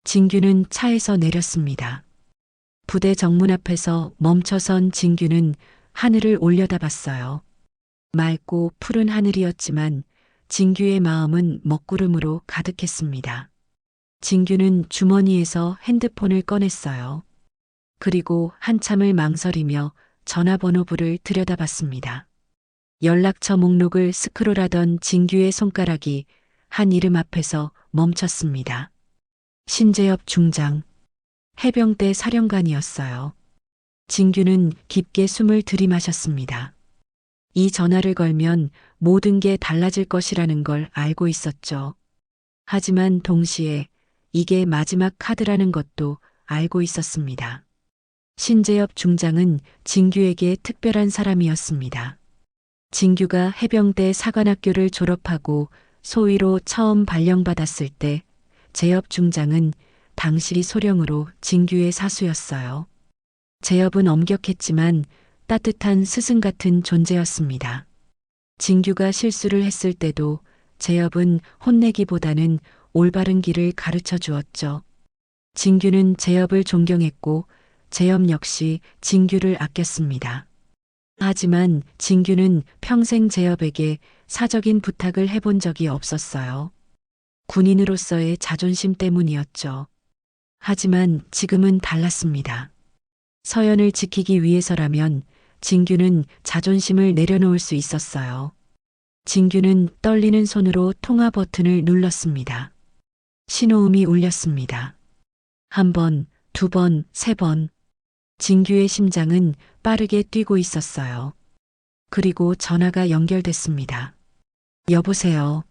진규는 차에서 내렸습니다. 부대 정문 앞에서 멈춰선 진규는 하늘을 올려다봤어요. 맑고 푸른 하늘이었지만 진규의 마음은 먹구름으로 가득했습니다. 진규는 주머니에서 핸드폰을 꺼냈어요. 그리고 한참을 망설이며 전화번호부를 들여다봤습니다. 연락처 목록을 스크롤하던 진규의 손가락이 한 이름 앞에서 멈췄습니다. 신재엽 중장, 해병대 사령관이었어요. 진규는 깊게 숨을 들이마셨습니다. 이 전화를 걸면 모든 게 달라질 것이라는 걸 알고 있었죠. 하지만 동시에 이게 마지막 카드라는 것도 알고 있었습니다. 신재엽 중장은 진규에게 특별한 사람이었습니다. 진규가 해병대 사관학교를 졸업하고 소위로 처음 발령받았을 때 재엽 중장은 당시 소령으로 진규의 사수였어요. 재엽은 엄격했지만 따뜻한 스승 같은 존재였습니다. 진규가 실수를 했을 때도 재엽은 혼내기보다는 올바른 길을 가르쳐 주었죠. 진규는 재엽을 존경했고 재엽 역시 진규를 아꼈습니다. 하지만 진규는 평생 재엽에게 사적인 부탁을 해본 적이 없었어요. 군인으로서의 자존심 때문이었죠. 하지만 지금은 달랐습니다. 서연을 지키기 위해서라면 진규는 자존심을 내려놓을 수 있었어요. 진규는 떨리는 손으로 통화 버튼을 눌렀습니다. 신호음이 울렸습니다. 한 번, 두 번, 세 번. 진규의 심장은 빠르게 뛰고 있었어요. 그리고 전화가 연결됐습니다. 여보세요.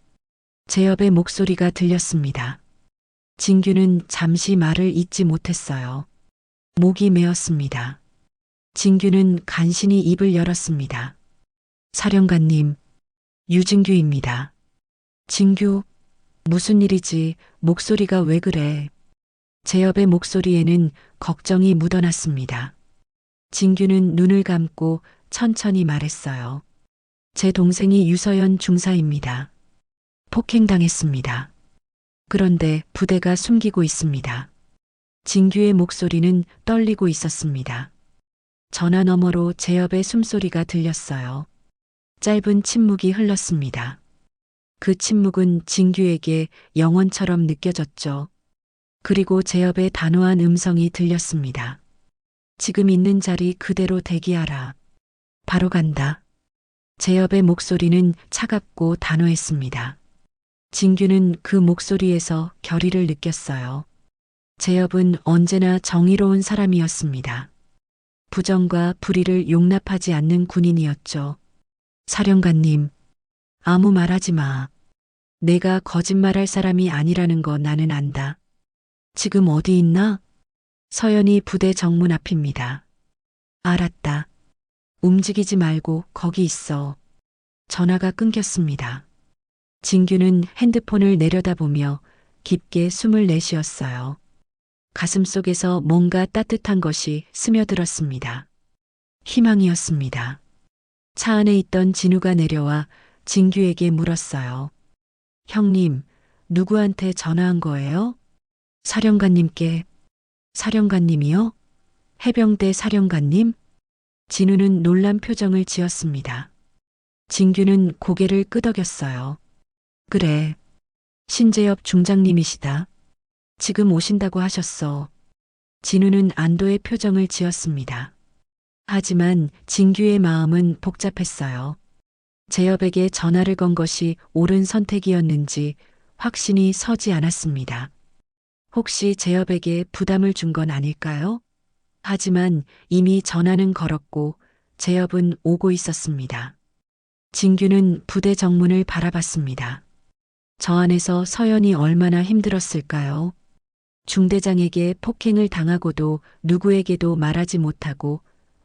재엽의 목소리가 들렸습니다. 진규는 잠시 말을 잇지 못했어요. 목이 메었습니다. 진규는 간신히 입을 열었습니다. 사령관님, 유진규입니다. 진규, 무슨 일이지? 목소리가 왜 그래? 제협의 목소리에는 걱정이 묻어났습니다. 진규는 눈을 감고 천천히 말했어요. 제 동생이 유서연 중사입니다. 폭행당했습니다. 그런데 부대가 숨기고 있습니다. 진규의 목소리는 떨리고 있었습니다. 전화 너머로 제협의 숨소리가 들렸어요. 짧은 침묵이 흘렀습니다. 그 침묵은 진규에게 영원처럼 느껴졌죠. 그리고 제협의 단호한 음성이 들렸습니다. 지금 있는 자리 그대로 대기하라. 바로 간다. 제협의 목소리는 차갑고 단호했습니다. 진규는 그 목소리에서 결의를 느꼈어요. 제협은 언제나 정의로운 사람이었습니다. 부정과 불의를 용납하지 않는 군인이었죠. 사령관님, 아무 말하지 마. 내가 거짓말할 사람이 아니라는 거 나는 안다. 지금 어디 있나? 서연이 부대 정문 앞입니다. 알았다. 움직이지 말고 거기 있어. 전화가 끊겼습니다. 진규는 핸드폰을 내려다보며 깊게 숨을 내쉬었어요. 가슴 속에서 뭔가 따뜻한 것이 스며들었습니다. 희망이었습니다. 차 안에 있던 진우가 내려와 진규에게 물었어요. 형님, 누구한테 전화한 거예요? 사령관님께. 사령관님이요? 해병대 사령관님? 진우는 놀란 표정을 지었습니다. 진규는 고개를 끄덕였어요. 그래. 신재엽 중장님이시다. 지금 오신다고 하셨어. 진우는 안도의 표정을 지었습니다. 하지만 진규의 마음은 복잡했어요. 재엽에게 전화를 건 것이 옳은 선택이었는지 확신이 서지 않았습니다. 혹시 재엽에게 부담을 준 건 아닐까요? 하지만 이미 전화는 걸었고 재엽은 오고 있었습니다. 진규는 부대 정문을 바라봤습니다. 저 안에서 서연이 얼마나 힘들었을까요? 중대장에게 폭행을 당하고도 누구에게도 말하지 못하고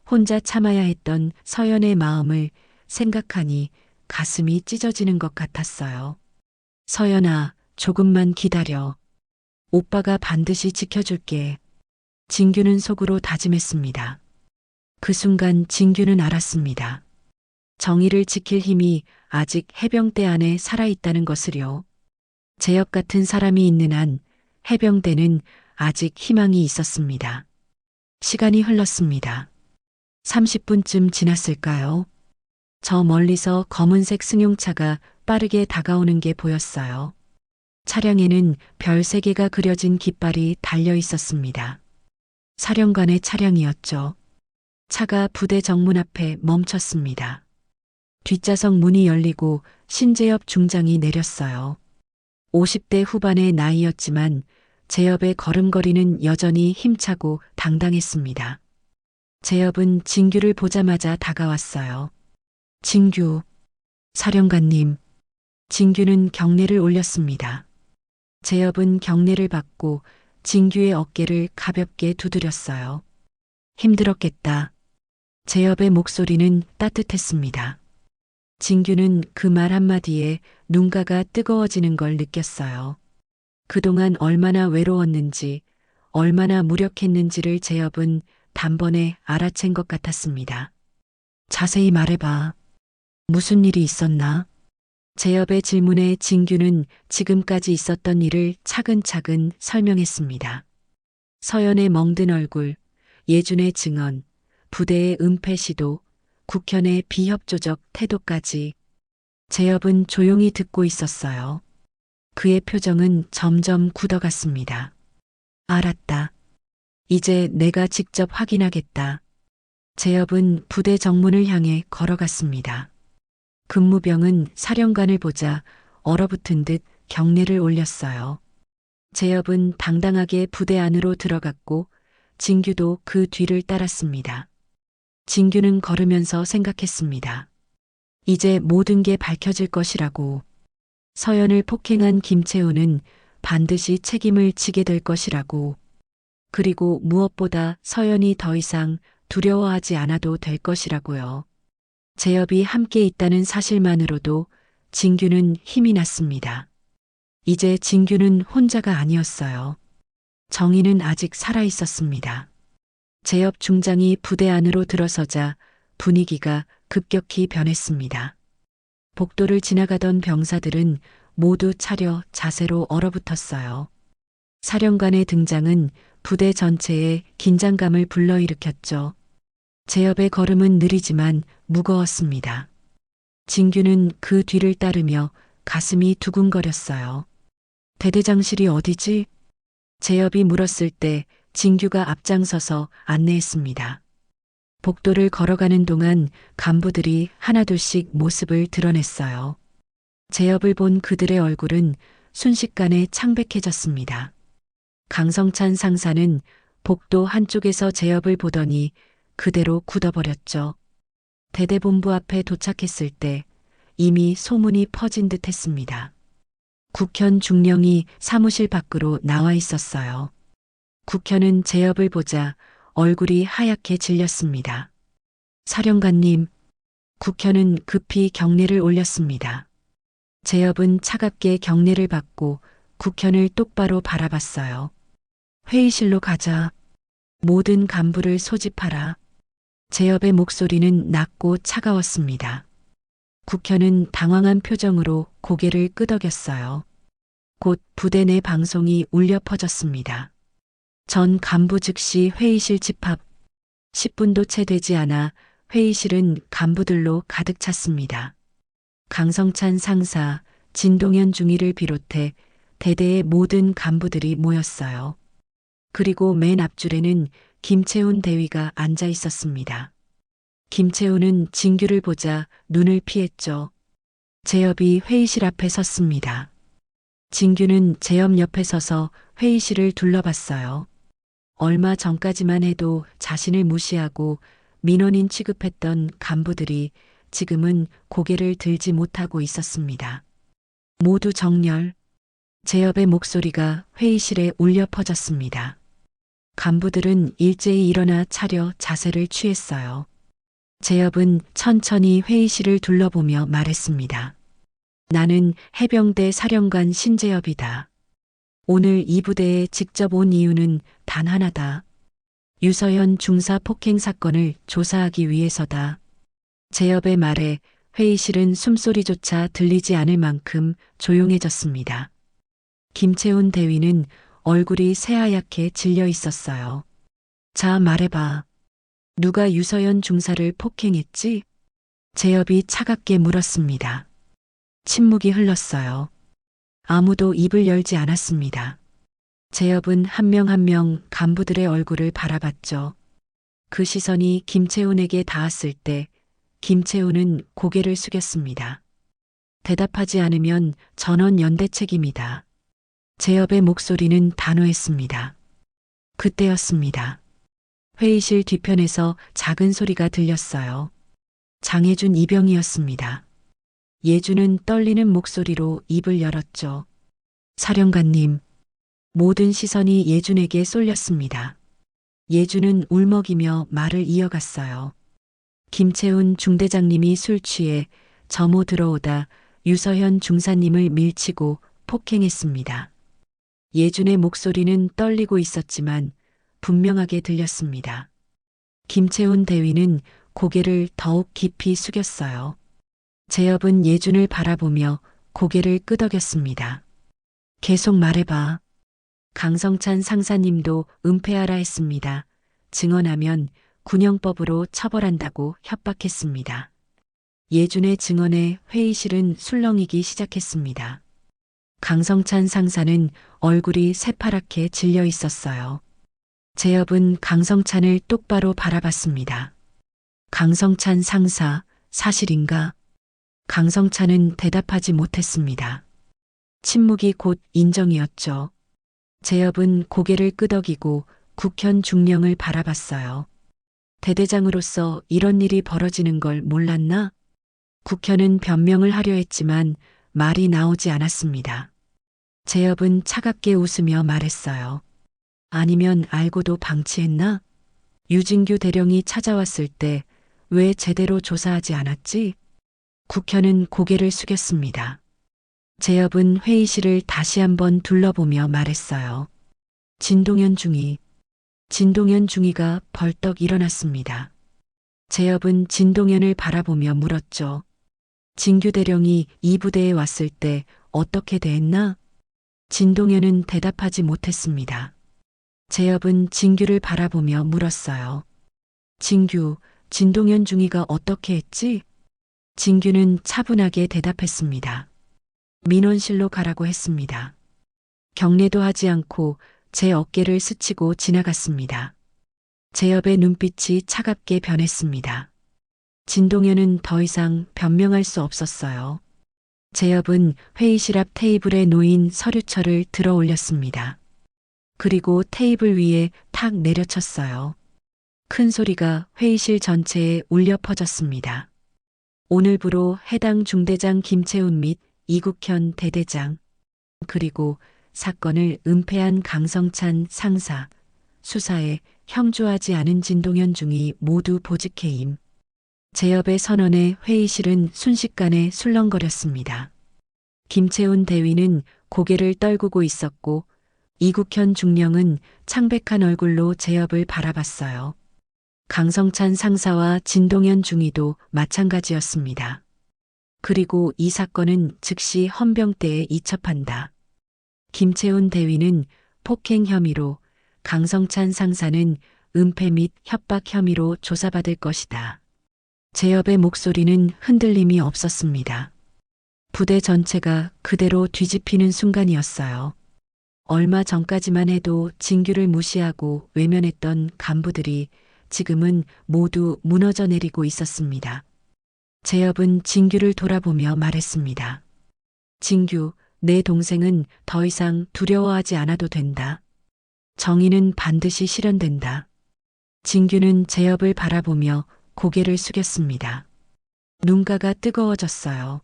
혼자 참아야 했던 서연의 마음을 생각하니 가슴이 찢어지는 것 같았어요. 서연아, 조금만 기다려. 오빠가 반드시 지켜줄게. 진규는 속으로 다짐했습니다. 그 순간 진규는 알았습니다. 정의를 지킬 힘이 아직 해병대 안에 살아있다는 것을요. 재엽 같은 사람이 있는 한 해병대는 아직 희망이 있었습니다. 시간이 흘렀습니다. 30분쯤 지났을까요? 저 멀리서 검은색 승용차가 빠르게 다가오는 게 보였어요. 차량에는 별 3개가 그려진 깃발이 달려 있었습니다. 사령관의 차량이었죠. 차가 부대 정문 앞에 멈췄습니다. 뒷좌석 문이 열리고 신재엽 중장이 내렸어요. 50대 후반의 나이였지만 재엽의 걸음걸이는 여전히 힘차고 당당했습니다. 재엽은 진규를 보자마자 다가왔어요. 진규, 사령관님. 진규는 경례를 올렸습니다. 재엽은 경례를 받고 진규의 어깨를 가볍게 두드렸어요. 힘들었겠다. 재엽의 목소리는 따뜻했습니다. 진규는 그 말 한마디에 눈가가 뜨거워지는 걸 느꼈어요. 그동안 얼마나 외로웠는지, 얼마나 무력했는지를 재엽은 단번에 알아챈 것 같았습니다. 자세히 말해봐. 무슨 일이 있었나? 재엽의 질문에 진규는 지금까지 있었던 일을 차근차근 설명했습니다. 서연의 멍든 얼굴, 예준의 증언, 부대의 은폐 시도, 국현의 비협조적 태도까지. 재엽은 조용히 듣고 있었어요. 그의 표정은 점점 굳어갔습니다. 알았다. 이제 내가 직접 확인하겠다. 재엽은 부대 정문을 향해 걸어갔습니다. 근무병은 사령관을 보자 얼어붙은 듯 경례를 올렸어요. 재엽은 당당하게 부대 안으로 들어갔고 진규도 그 뒤를 따랐습니다. 진규는 걸으면서 생각했습니다. 이제 모든 게 밝혀질 것이라고. 서연을 폭행한 김채우는 반드시 책임을 지게 될 것이라고. 그리고 무엇보다 서연이 더 이상 두려워하지 않아도 될 것이라고요. 재엽이 함께 있다는 사실만으로도 진규는 힘이 났습니다. 이제 진규는 혼자가 아니었어요. 정희는 아직 살아 있었습니다. 재엽 중장이 부대 안으로 들어서자 분위기가 급격히 변했습니다. 복도를 지나가던 병사들은 모두 차려 자세로 얼어붙었어요. 사령관의 등장은 부대 전체에 긴장감을 불러일으켰죠. 재엽의 걸음은 느리지만 무거웠습니다. 진규는 그 뒤를 따르며 가슴이 두근거렸어요. 대대장실이 어디지? 재엽이 물었을 때 진규가 앞장서서 안내했습니다. 복도를 걸어가는 동안 간부들이 하나둘씩 모습을 드러냈어요. 재엽을 본 그들의 얼굴은 순식간에 창백해졌습니다. 강성찬 상사는 복도 한쪽에서 재엽을 보더니 그대로 굳어버렸죠. 대대본부 앞에 도착했을 때 이미 소문이 퍼진 듯 했습니다. 국현 중령이 사무실 밖으로 나와 있었어요. 국현은 재엽을 보자 얼굴이 하얗게 질렸습니다. 사령관님, 국현은 급히 경례를 올렸습니다. 재엽은 차갑게 경례를 받고 국현을 똑바로 바라봤어요. 회의실로 가자. 모든 간부를 소집하라. 재엽의 목소리는 낮고 차가웠습니다. 국현은 당황한 표정으로 고개를 끄덕였어요. 곧 부대 내 방송이 울려 퍼졌습니다. 전 간부 즉시 회의실 집합. 10분도 채 되지 않아 회의실은 간부들로 가득 찼습니다. 강성찬 상사, 진동현 중위를 비롯해 대대의 모든 간부들이 모였어요. 그리고 맨 앞줄에는 김채훈 대위가 앉아 있었습니다. 김채훈은 진규를 보자 눈을 피했죠. 재엽이 회의실 앞에 섰습니다. 진규는 재엽 옆에 서서 회의실을 둘러봤어요. 얼마 전까지만 해도 자신을 무시하고 민원인 취급했던 간부들이 지금은 고개를 들지 못하고 있었습니다. 모두 정렬. 재엽의 목소리가 회의실에 울려 퍼졌습니다. 간부들은 일제히 일어나 차려 자세를 취했어요. 재엽은 천천히 회의실을 둘러보며 말했습니다. 나는 해병대 사령관 신재엽이다. 오늘 이 부대에 직접 온 이유는 단 하나다. 유서연 중사 폭행 사건을 조사하기 위해서다. 재엽의 말에 회의실은 숨소리조차 들리지 않을 만큼 조용해졌습니다. 김채훈 대위는 얼굴이 새하얗게 질려 있었어요. 자, 말해봐. 누가 유서연 중사를 폭행했지? 재엽이 차갑게 물었습니다. 침묵이 흘렀어요. 아무도 입을 열지 않았습니다. 재엽은 한 명 한 명 간부들의 얼굴을 바라봤죠. 그 시선이 김채훈에게 닿았을 때 김채훈은 고개를 숙였습니다. 대답하지 않으면 전원 연대 책임이다. 재엽의 목소리는 단호했습니다. 그때였습니다. 회의실 뒤편에서 작은 소리가 들렸어요. 장혜준 이병이었습니다. 예준은 떨리는 목소리로 입을 열었죠. 사령관님. 모든 시선이 예준에게 쏠렸습니다. 예준은 울먹이며 말을 이어갔어요. 김채훈 중대장님이 술 취해 점호 들어오다 유서현 중사님을 밀치고 폭행했습니다. 예준의 목소리는 떨리고 있었지만 분명하게 들렸습니다. 김채훈 대위는 고개를 더욱 깊이 숙였어요. 재엽은 예준을 바라보며 고개를 끄덕였습니다. 계속 말해봐. 강성찬 상사님도 은폐하라 했습니다. 증언하면 군형법으로 처벌한다고 협박했습니다. 예준의 증언에 회의실은 술렁이기 시작했습니다. 강성찬 상사는 얼굴이 새파랗게 질려 있었어요. 재엽은 강성찬을 똑바로 바라봤습니다. 강성찬 상사, 사실인가? 강성찬은 대답하지 못했습니다. 침묵이 곧 인정이었죠. 재엽은 고개를 끄덕이고 국현 중령을 바라봤어요. 대대장으로서 이런 일이 벌어지는 걸 몰랐나? 국현은 변명을 하려 했지만 말이 나오지 않았습니다. 재엽은 차갑게 웃으며 말했어요. 아니면 알고도 방치했나? 유진규 대령이 찾아왔을 때 왜 제대로 조사하지 않았지? 국현은 고개를 숙였습니다. 제협은 회의실을 다시 한번 둘러보며 말했어요. 진동현 중위가 벌떡 일어났습니다. 제협은 진동현을 바라보며 물었죠. 진규 대령이 이 부대에 왔을 때 어떻게 대했나? 진동현은 대답하지 못했습니다. 제협은 진규를 바라보며 물었어요. 진동현 중위가 어떻게 했지? 진규는 차분하게 대답했습니다. 민원실로 가라고 했습니다. 경례도 하지 않고 제 어깨를 스치고 지나갔습니다. 제협의 눈빛이 차갑게 변했습니다. 진동현은 더 이상 변명할 수 없었어요. 제협은 회의실 앞 테이블에 놓인 서류철을 들어 올렸습니다. 그리고 테이블 위에 탁 내려쳤어요. 큰 소리가 회의실 전체에 울려 퍼졌습니다. 오늘부로 해당 중대장 김채훈 및 이국현 대대장, 그리고 사건을 은폐한 강성찬 상사, 수사에 형조하지 않은 진동현 중이 모두 보직해임. 제협의 선언에 회의실은 순식간에 술렁거렸습니다. 김채훈 대위는 고개를 떨구고 있었고 이국현 중령은 창백한 얼굴로 제협을 바라봤어요. 강성찬 상사와 진동현 중위도 마찬가지였습니다. 그리고 이 사건은 즉시 헌병대에 이첩한다. 김채훈 대위는 폭행 혐의로, 강성찬 상사는 은폐 및 협박 혐의로 조사받을 것이다. 제협의 목소리는 흔들림이 없었습니다. 부대 전체가 그대로 뒤집히는 순간이었어요. 얼마 전까지만 해도 진규를 무시하고 외면했던 간부들이 지금은 모두 무너져 내리고 있었습니다. 제협은 진규를 돌아보며 말했습니다. 진규, 내 동생은 더 이상 두려워하지 않아도 된다. 정의는 반드시 실현된다. 진규는 제협을 바라보며 고개를 숙였습니다. 눈가가 뜨거워졌어요.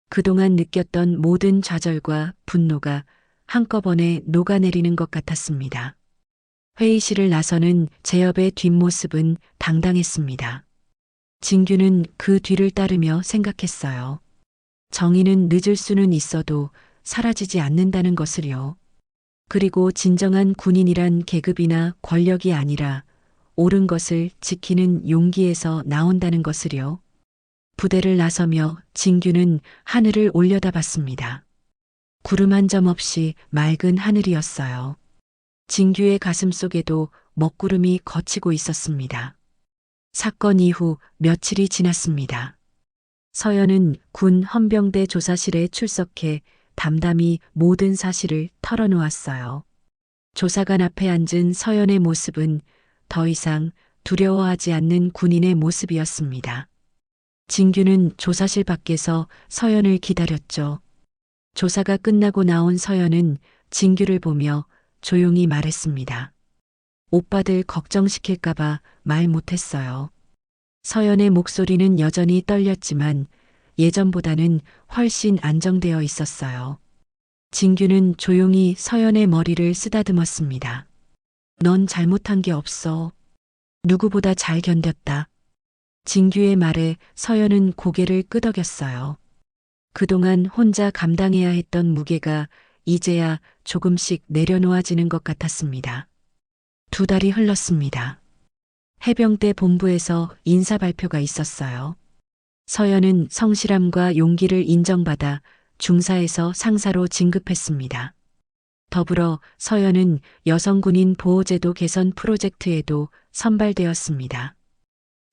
그동안 느꼈던 모든 좌절과 분노가 한꺼번에 녹아내리는 것 같았습니다. 회의실을 나서는 제협의 뒷모습은 당당했습니다. 진규는 그 뒤를 따르며 생각했어요. 정의는 늦을 수는 있어도 사라지지 않는다는 것을요. 그리고 진정한 군인이란 계급이나 권력이 아니라 옳은 것을 지키는 용기에서 나온다는 것을요. 부대를 나서며 진규는 하늘을 올려다봤습니다. 구름 한 점 없이 맑은 하늘이었어요. 진규의 가슴 속에도 먹구름이 걷히고 있었습니다. 사건 이후 며칠이 지났습니다. 서연은 군 헌병대 조사실에 출석해 담담히 모든 사실을 털어놓았어요. 조사관 앞에 앉은 서연의 모습은 더 이상 두려워하지 않는 군인의 모습이었습니다. 진규는 조사실 밖에서 서연을 기다렸죠. 조사가 끝나고 나온 서연은 진규를 보며 조용히 말했습니다. 오빠들 걱정시킬까봐 말 못했어요. 서연의 목소리는 여전히 떨렸지만 예전보다는 훨씬 안정되어 있었어요. 진규는 조용히 서연의 머리를 쓰다듬었습니다. 넌 잘못한 게 없어. 누구보다 잘 견뎠다. 진규의 말에 서연은 고개를 끄덕였어요. 그동안 혼자 감당해야 했던 무게가 이제야 조금씩 내려놓아지는 것 같았습니다. 2달이 흘렀습니다. 해병대 본부에서 인사 발표가 있었어요. 서연은 성실함과 용기를 인정받아 중사에서 상사로 진급했습니다. 더불어 서연은 여성군인 보호제도 개선 프로젝트에도 선발되었습니다.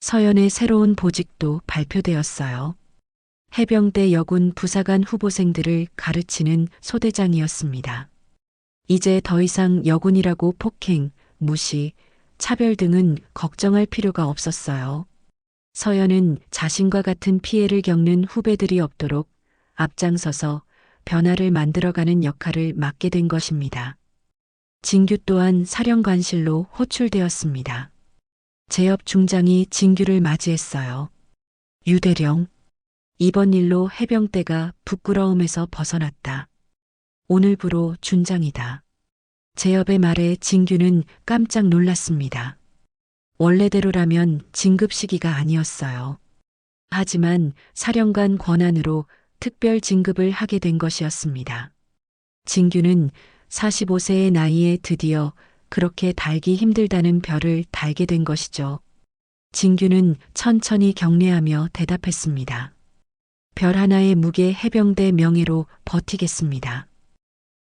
서연의 새로운 보직도 발표되었어요. 해병대 여군 부사관 후보생들을 가르치는 소대장이었습니다. 이제 더 이상 여군이라고 폭행, 무시, 차별 등은 걱정할 필요가 없었어요. 서연은 자신과 같은 피해를 겪는 후배들이 없도록 앞장서서 변화를 만들어가는 역할을 맡게 된 것입니다. 진규 또한 사령관실로 호출되었습니다. 제협 중장이 진규를 맞이했어요. 유대령, 이번 일로 해병대가 부끄러움에서 벗어났다. 오늘부로 준장이다. 제협의 말에 진규는 깜짝 놀랐습니다. 원래대로라면 진급 시기가 아니었어요. 하지만 사령관 권한으로 특별 진급을 하게 된 것이었습니다. 진규는 45세의 나이에 드디어 그렇게 달기 힘들다는 별을 달게 된 것이죠. 진규는 천천히 경례하며 대답했습니다. 별 하나의 무게 해병대 명예로 버티겠습니다.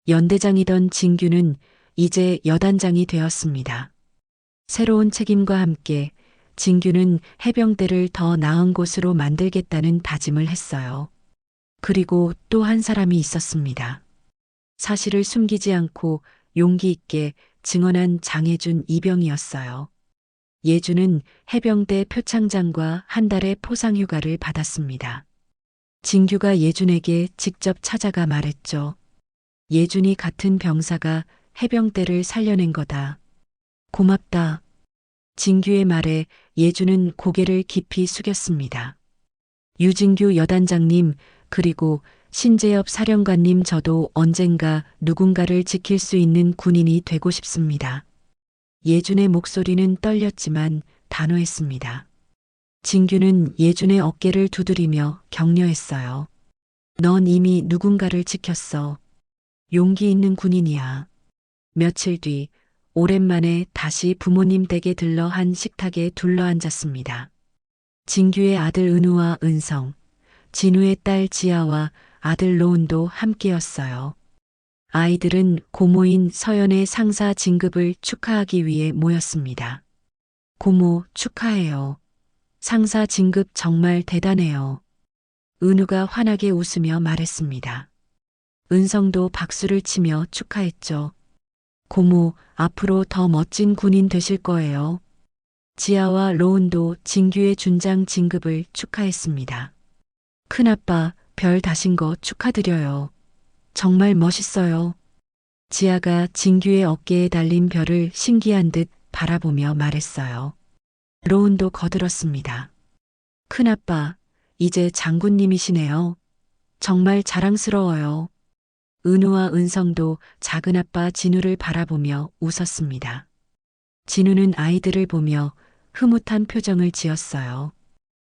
연대장이던 진규는 이제 여단장이 되었습니다. 새로운 책임과 함께 진규는 해병대를 더 나은 곳으로 만들겠다는 다짐을 했어요. 그리고 또 한 사람이 있었습니다. 사실을 숨기지 않고 용기 있게 증언한 장혜준 이병이었어요. 예준은 해병대 표창장과 한 달의 포상휴가를 받았습니다. 진규가 예준에게 직접 찾아가 말했죠. 예준이 같은 병사가 해병대를 살려낸 거다. 고맙다. 진규의 말에 예준은 고개를 깊이 숙였습니다. 유진규 여단장님, 그리고 신재엽 사령관님, 저도 언젠가 누군가를 지킬 수 있는 군인이 되고 싶습니다. 예준의 목소리는 떨렸지만 단호했습니다. 진규는 예준의 어깨를 두드리며 격려했어요. 넌 이미 누군가를 지켰어. 용기 있는 군인이야. 며칠 뒤 오랜만에 다시 부모님 댁에 들러 한 식탁에 둘러앉았습니다. 진규의 아들 은우와 은성, 진우의 딸 지아와 아들 로운도 함께였어요. 아이들은 고모인 서연의 상사 진급을 축하하기 위해 모였습니다. 고모, 축하해요. 상사 진급 정말 대단해요. 은우가 환하게 웃으며 말했습니다. 은성도 박수를 치며 축하했죠. 고모, 앞으로 더 멋진 군인 되실 거예요. 지아와 로운도 진규의 준장 진급을 축하했습니다. 큰아빠, 별 다신 거 축하드려요. 정말 멋있어요. 지아가 진규의 어깨에 달린 별을 신기한 듯 바라보며 말했어요. 로운도 거들었습니다. 큰아빠, 이제 장군님이시네요. 정말 자랑스러워요. 은우와 은성도 작은아빠 진우를 바라보며 웃었습니다. 진우는 아이들을 보며 흐뭇한 표정을 지었어요.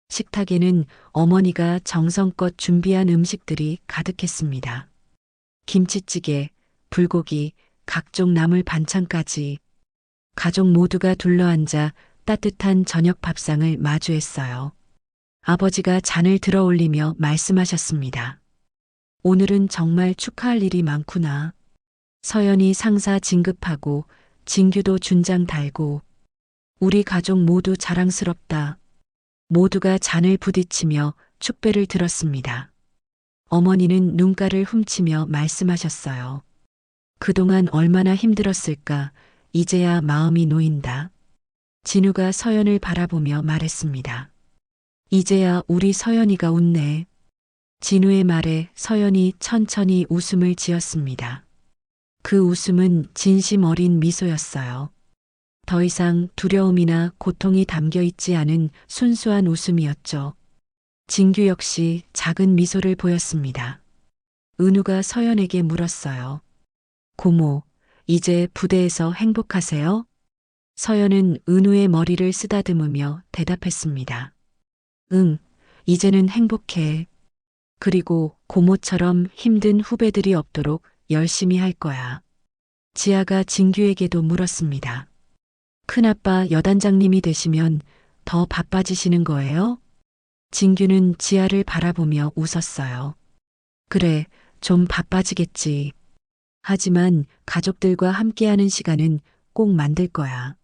식탁에는 어머니가 정성껏 준비한 음식들이 가득했습니다. 김치찌개, 불고기, 각종 나물 반찬까지. 가족 모두가 둘러앉아 따뜻한 저녁 밥상을 마주했어요. 아버지가 잔을 들어 올리며 말씀하셨습니다. 오늘은 정말 축하할 일이 많구나. 서연이 상사 진급하고 진규도 준장 달고 우리 가족 모두 자랑스럽다. 모두가 잔을 부딪히며 축배를 들었습니다. 어머니는 눈가를 훔치며 말씀하셨어요. 그동안 얼마나 힘들었을까. 이제야 마음이 놓인다. 진우가 서연을 바라보며 말했습니다. 이제야 우리 서연이가 웃네. 진우의 말에 서연이 천천히 웃음을 지었습니다. 그 웃음은 진심 어린 미소였어요. 더 이상 두려움이나 고통이 담겨 있지 않은 순수한 웃음이었죠. 진규 역시 작은 미소를 보였습니다. 은우가 서연에게 물었어요. 고모, 이제 부대에서 행복하세요? 서연은 은우의 머리를 쓰다듬으며 대답했습니다. 응, 이제는 행복해. 그리고 고모처럼 힘든 후배들이 없도록 열심히 할 거야. 지아가 진규에게도 물었습니다. 큰아빠 여단장님이 되시면 더 바빠지시는 거예요? 진규는 지아를 바라보며 웃었어요. 그래, 좀 바빠지겠지. 하지만 가족들과 함께하는 시간은 꼭 만들 거야.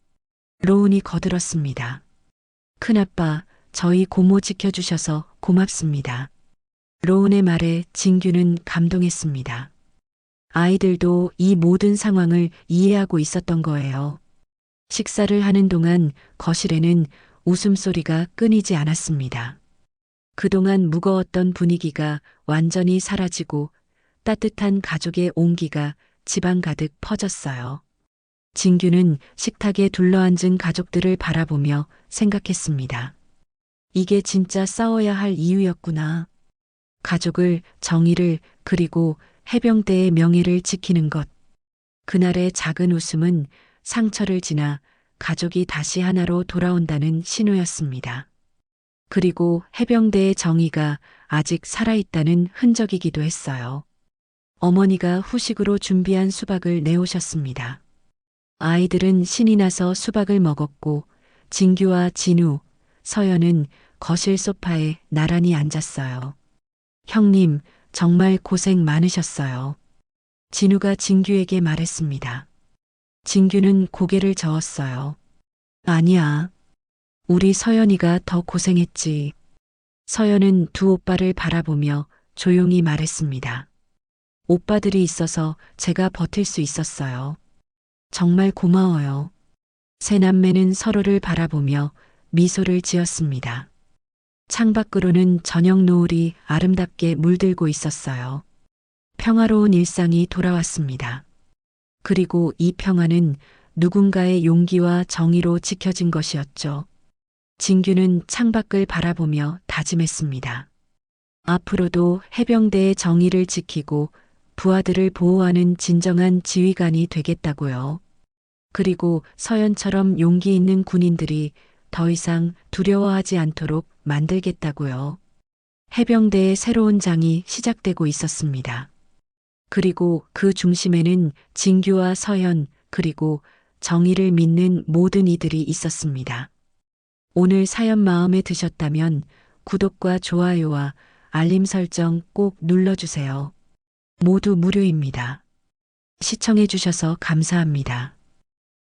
로운이 거들었습니다. 큰아빠, 저희 고모 지켜주셔서 고맙습니다. 로운의 말에 진규는 감동했습니다. 아이들도 이 모든 상황을 이해하고 있었던 거예요. 식사를 하는 동안 거실에는 웃음소리가 끊이지 않았습니다. 그동안 무거웠던 분위기가 완전히 사라지고 따뜻한 가족의 온기가 집안 가득 퍼졌어요. 진규는 식탁에 둘러앉은 가족들을 바라보며 생각했습니다. 이게 진짜 싸워야 할 이유였구나. 가족을, 정의를, 그리고 해병대의 명예를 지키는 것. 그날의 작은 웃음은 상처를 지나 가족이 다시 하나로 돌아온다는 신호였습니다. 그리고 해병대의 정의가 아직 살아있다는 흔적이기도 했어요. 어머니가 후식으로 준비한 수박을 내오셨습니다. 아이들은 신이 나서 수박을 먹었고 진규와 진우, 서연은 거실 소파에 나란히 앉았어요. 형님, 정말 고생 많으셨어요. 진우가 진규에게 말했습니다. 진규는 고개를 저었어요. 아니야. 우리 서연이가 더 고생했지. 서연은 두 오빠를 바라보며 조용히 말했습니다. 오빠들이 있어서 제가 버틸 수 있었어요. 정말 고마워요. 세 남매는 서로를 바라보며 미소를 지었습니다. 창밖으로는 저녁 노을이 아름답게 물들고 있었어요. 평화로운 일상이 돌아왔습니다. 그리고 이 평화는 누군가의 용기와 정의로 지켜진 것이었죠. 진규는 창밖을 바라보며 다짐했습니다. 앞으로도 해병대의 정의를 지키고 부하들을 보호하는 진정한 지휘관이 되겠다고요. 그리고 서연처럼 용기 있는 군인들이 더 이상 두려워하지 않도록 만들겠다고요. 해병대의 새로운 장이 시작되고 있었습니다. 그리고 그 중심에는 진규와 서연, 그리고 정의를 믿는 모든 이들이 있었습니다. 오늘 사연 마음에 드셨다면 구독과 좋아요와 알림 설정 꼭 눌러주세요. 모두 무료입니다. 시청해주셔서 감사합니다.